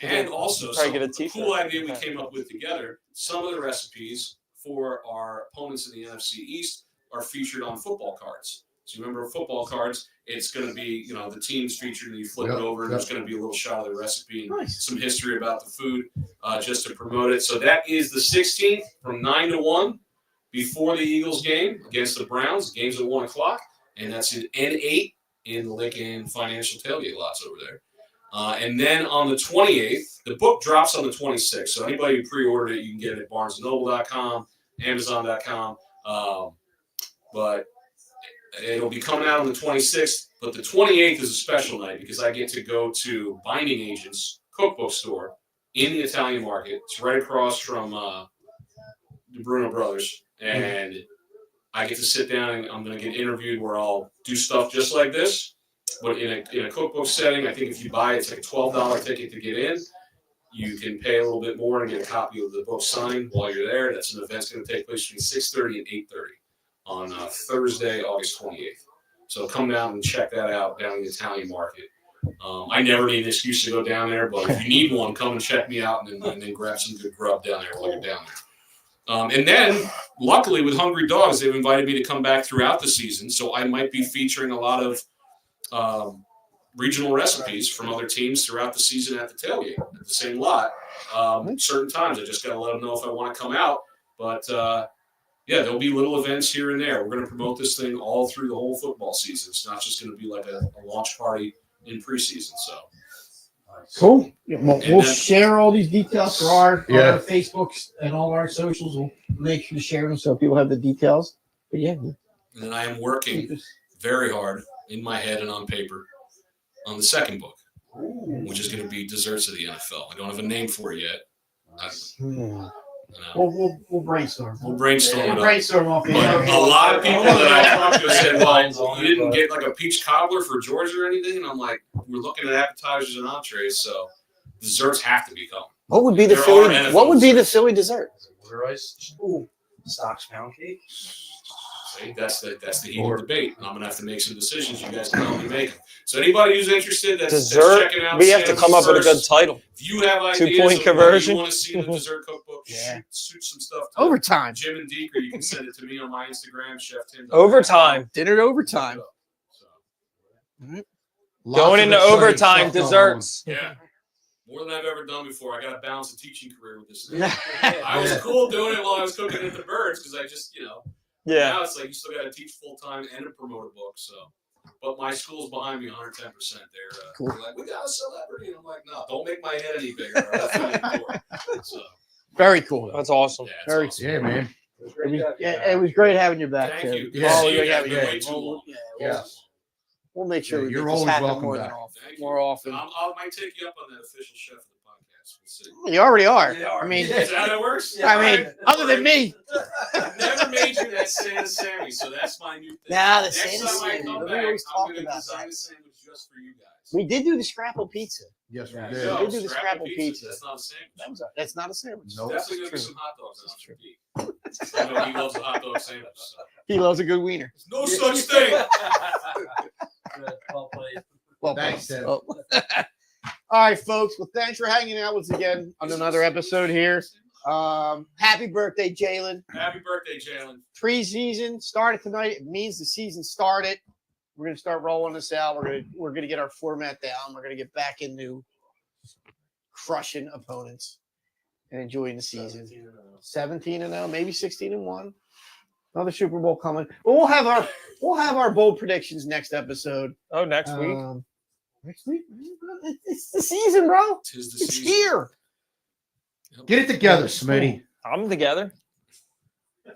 And also, Probably get a a t-shirt. cool idea we came up with together. Some of the recipes for our opponents in the NFC East are featured on football cards. So you remember football cards, it's going to be, the team's featured, and you flip it over, and there's going to be a little shot of the recipe and Nice. some history about the food just to promote it. So that is the 16th from 9 to 1 before the Eagles game against the Browns. The game's at 1 o'clock, and that's in N8 in the Lincoln Financial Tailgate lots over there. And then on the 28th, the book drops on the 26th. So anybody who pre-ordered it, you can get it at barnesandnoble.com, amazon.com. But it'll be coming out on the 26th. But the 28th is a special night because I get to go to Binding Agents Cookbook store in the Italian market. It's right across from the Bruno Brothers. And I get to sit down and I'm going to get interviewed where I'll do stuff just like this. But in a cookbook setting, I think if you buy it, it's like a $12 ticket to get in. You can pay a little bit more and get a copy of the book signed while you're there. That's an event that's going to take place between 6:30 and 8:30 on Thursday, August 28th. So come down and check that out down in the Italian market. I never need an excuse to go down there, but if you need one, come and check me out and then grab some good grub down there while you're down there. And then, luckily, with Hungry Dogs, they've invited me to come back throughout the season. So I might be featuring a lot of regional recipes from other teams throughout the season at the tailgate at the same lot. Certain times, I just got to let them know if I want to come out. But yeah, there'll be little events here and there. We're going to promote this thing all through the whole football season. It's not just going to be like a launch party in preseason. So Cool. Yeah, we'll And then- share all these details for our Yeah. Facebooks and all our socials. We'll make sure to share them so people have the details. But yeah, and then I am working very hard in my head and on paper on the second book, which is going to be Desserts of the NFL. I don't have a name for it yet. We'll brainstorm. We'll brainstorm We'll it up. brainstorm off the But air. a lot of people that I talked to said, well, you didn't get like a peach cobbler for Georgia or anything. And I'm like, we're looking at appetizers and entrees, so desserts have to be coming. What would be the There Philly? are NFL What would be the desserts. Philly dessert? Water ice. Stocks pound cake. See, that's the heat of debate. And I'm gonna have to make some decisions. You guys can help me make them. So anybody who's interested, that's Dessert. checking out. We have to Sam's come up with a good Desserts. title. If you have ideas 2-point of what conversion. you want to see in the dessert cookbook, Yeah. shoot some stuff to Overtime. Jim and Deke, or you can send it to me on my Instagram, Chef Tim. Overtime. Dinner overtime. So, Lots Going of into exciting overtime, stuff going desserts. yeah. More than I've ever done before. I got to balance a teaching career with this thing. Yeah. I was cool doing it while I was cooking at the Birds because I just, Yeah. now it's like you still got to teach full time and to promote a book. So, but my school's behind me 110%. Cool. They're like, we got a celebrity. And I'm like, no, don't make my head any bigger. Or I'll fill you the door. So, Very cool. That's awesome. yeah, it's Very awesome. Yeah, man. Yeah, it was great having you back. Thank Tim. you. Yeah. Always You great guys having have you been way back. too long. We'll make sure Yeah, we you're get this always happen welcome more back. Thank you. more often. I might take you up on that official chef of the podcast. We'll see. You already are. Yeah, I mean, Is that how that works? other than me. I've never made you that Santa Sammy, so that's my new thing. Nah, the Next Santa time I Sammy, come we back, always I'm talk going to about design that. a sandwich just for you guys. We did do the scrapple pizza. Yes, we There did. you go. We do the Scrapple scrapple pizza. That's not a sandwich. That's not a sandwich. Nope. Definitely going to be True. some hot dogs on it. I know he loves a hot dog sandwich. So. He loves a good wiener. No such thing. Well played. Well, Thanks, Tim. All right, folks. Well, thanks for hanging out with us again on another episode here. Happy birthday, Jalen. Happy birthday, Jalen. Preseason started tonight. It means the season started. We're gonna start rolling this out. We're gonna get our format down. We're gonna get back into crushing opponents and enjoying the season. 17-0, maybe 16-1. Another Super Bowl coming. But we'll have our bold predictions next episode. Oh, next week. Next week. It's the season, bro. Tis the It's season. here. Get it together, Smitty. I'm together. I'm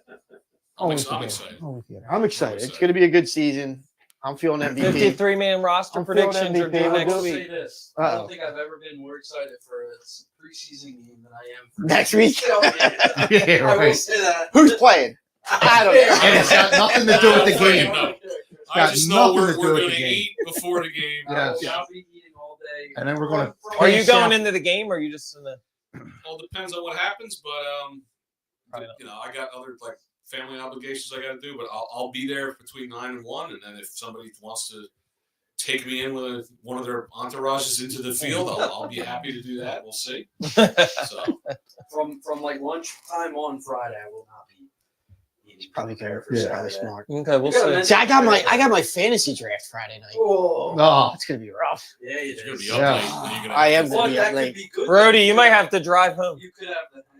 Always excited. together. I'm excited. It's going to be a good season. I'm feeling MVP. 53-man roster I'm feeling predictions are MVP. due We'll next do it. week. Say this. I Uh-oh. don't think I've ever been more excited for a preseason game than I am for Next week? Yeah, I will right. say that. Who's playing? I don't know. And it's got nothing to do with the game. No. I Got just know nothing to we're do with going the to game. eat before the game. Yes. I'll be eating all day. And then we're going to. Are you going into the game or are you just in the? All depends on what happens, but Probably not. I got other like family obligations I got to do. But I'll be there between 9 and 1, and then if somebody wants to take me in with one of their entourages into the field, I'll be happy to do that. We'll see. So From like lunchtime on Friday, I will not be eating. Probably good. Yeah. Probably smart. Okay, we'll You gotta see. See, I got my fantasy draft Friday night. Oh, Oh, It's gonna be rough. yeah, it it's going to is. be up Yeah. late. and you're gonna I have am to- gonna But be that up could late. be good. Brody, you might have to drive home. You could have the hangover.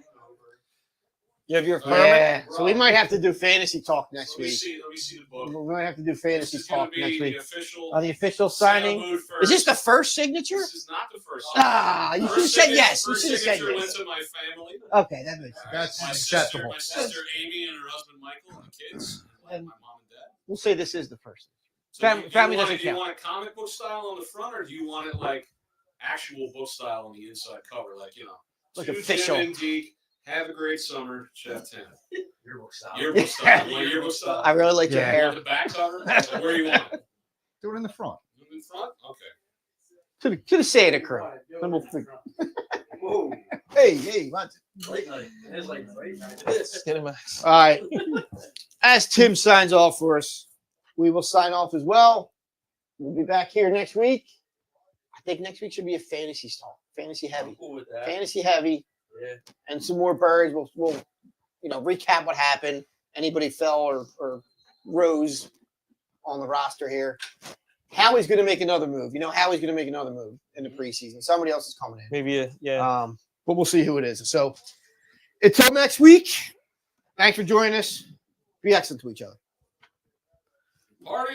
You have your permit? Yeah. So we might have to do fantasy talk next Let me week. see. Let me see the book. We might have to do This fantasy is going talk to next be week. the official. On the official Santa signing. Mood Is first. this the first signature? This is not the first. Ah, you should have First said signature- yes. You first should have said signature yes. went to my family. Okay, that makes sense. That's my acceptable. sister Amy and her husband Michael and the kids, and my mom and dad. We'll say this is the first. So Family do doesn't you count. want it comic book style on the front, or do you want it like actual book style on the inside cover, like Like to official. Jim and Deke, have a great summer, Chef Tim. Yearbook style. Yearbook style. You want yearbook style? I really like your Yeah. You hair. want the back cover? Like, where you want it? do it in the front. In front? Okay. To the Santa crew. Then we'll figure. Whoa. Hey, what? Late night. It's like late night. It is. Get him. All right. As Tim signs off for us, we will sign off as well. We'll be back here next week. I think next week should be a fantasy talk. Fantasy I'm heavy. cool with that. Fantasy heavy. Yeah. And some more birds. We'll recap what happened. Anybody fell or rose on the roster here. Howie's going to make another move. Howie's going to make another move in the preseason. Somebody else is coming in. Maybe, yeah. But we'll see who it is. So until next week, thanks for joining us. Be excellent to each other. Party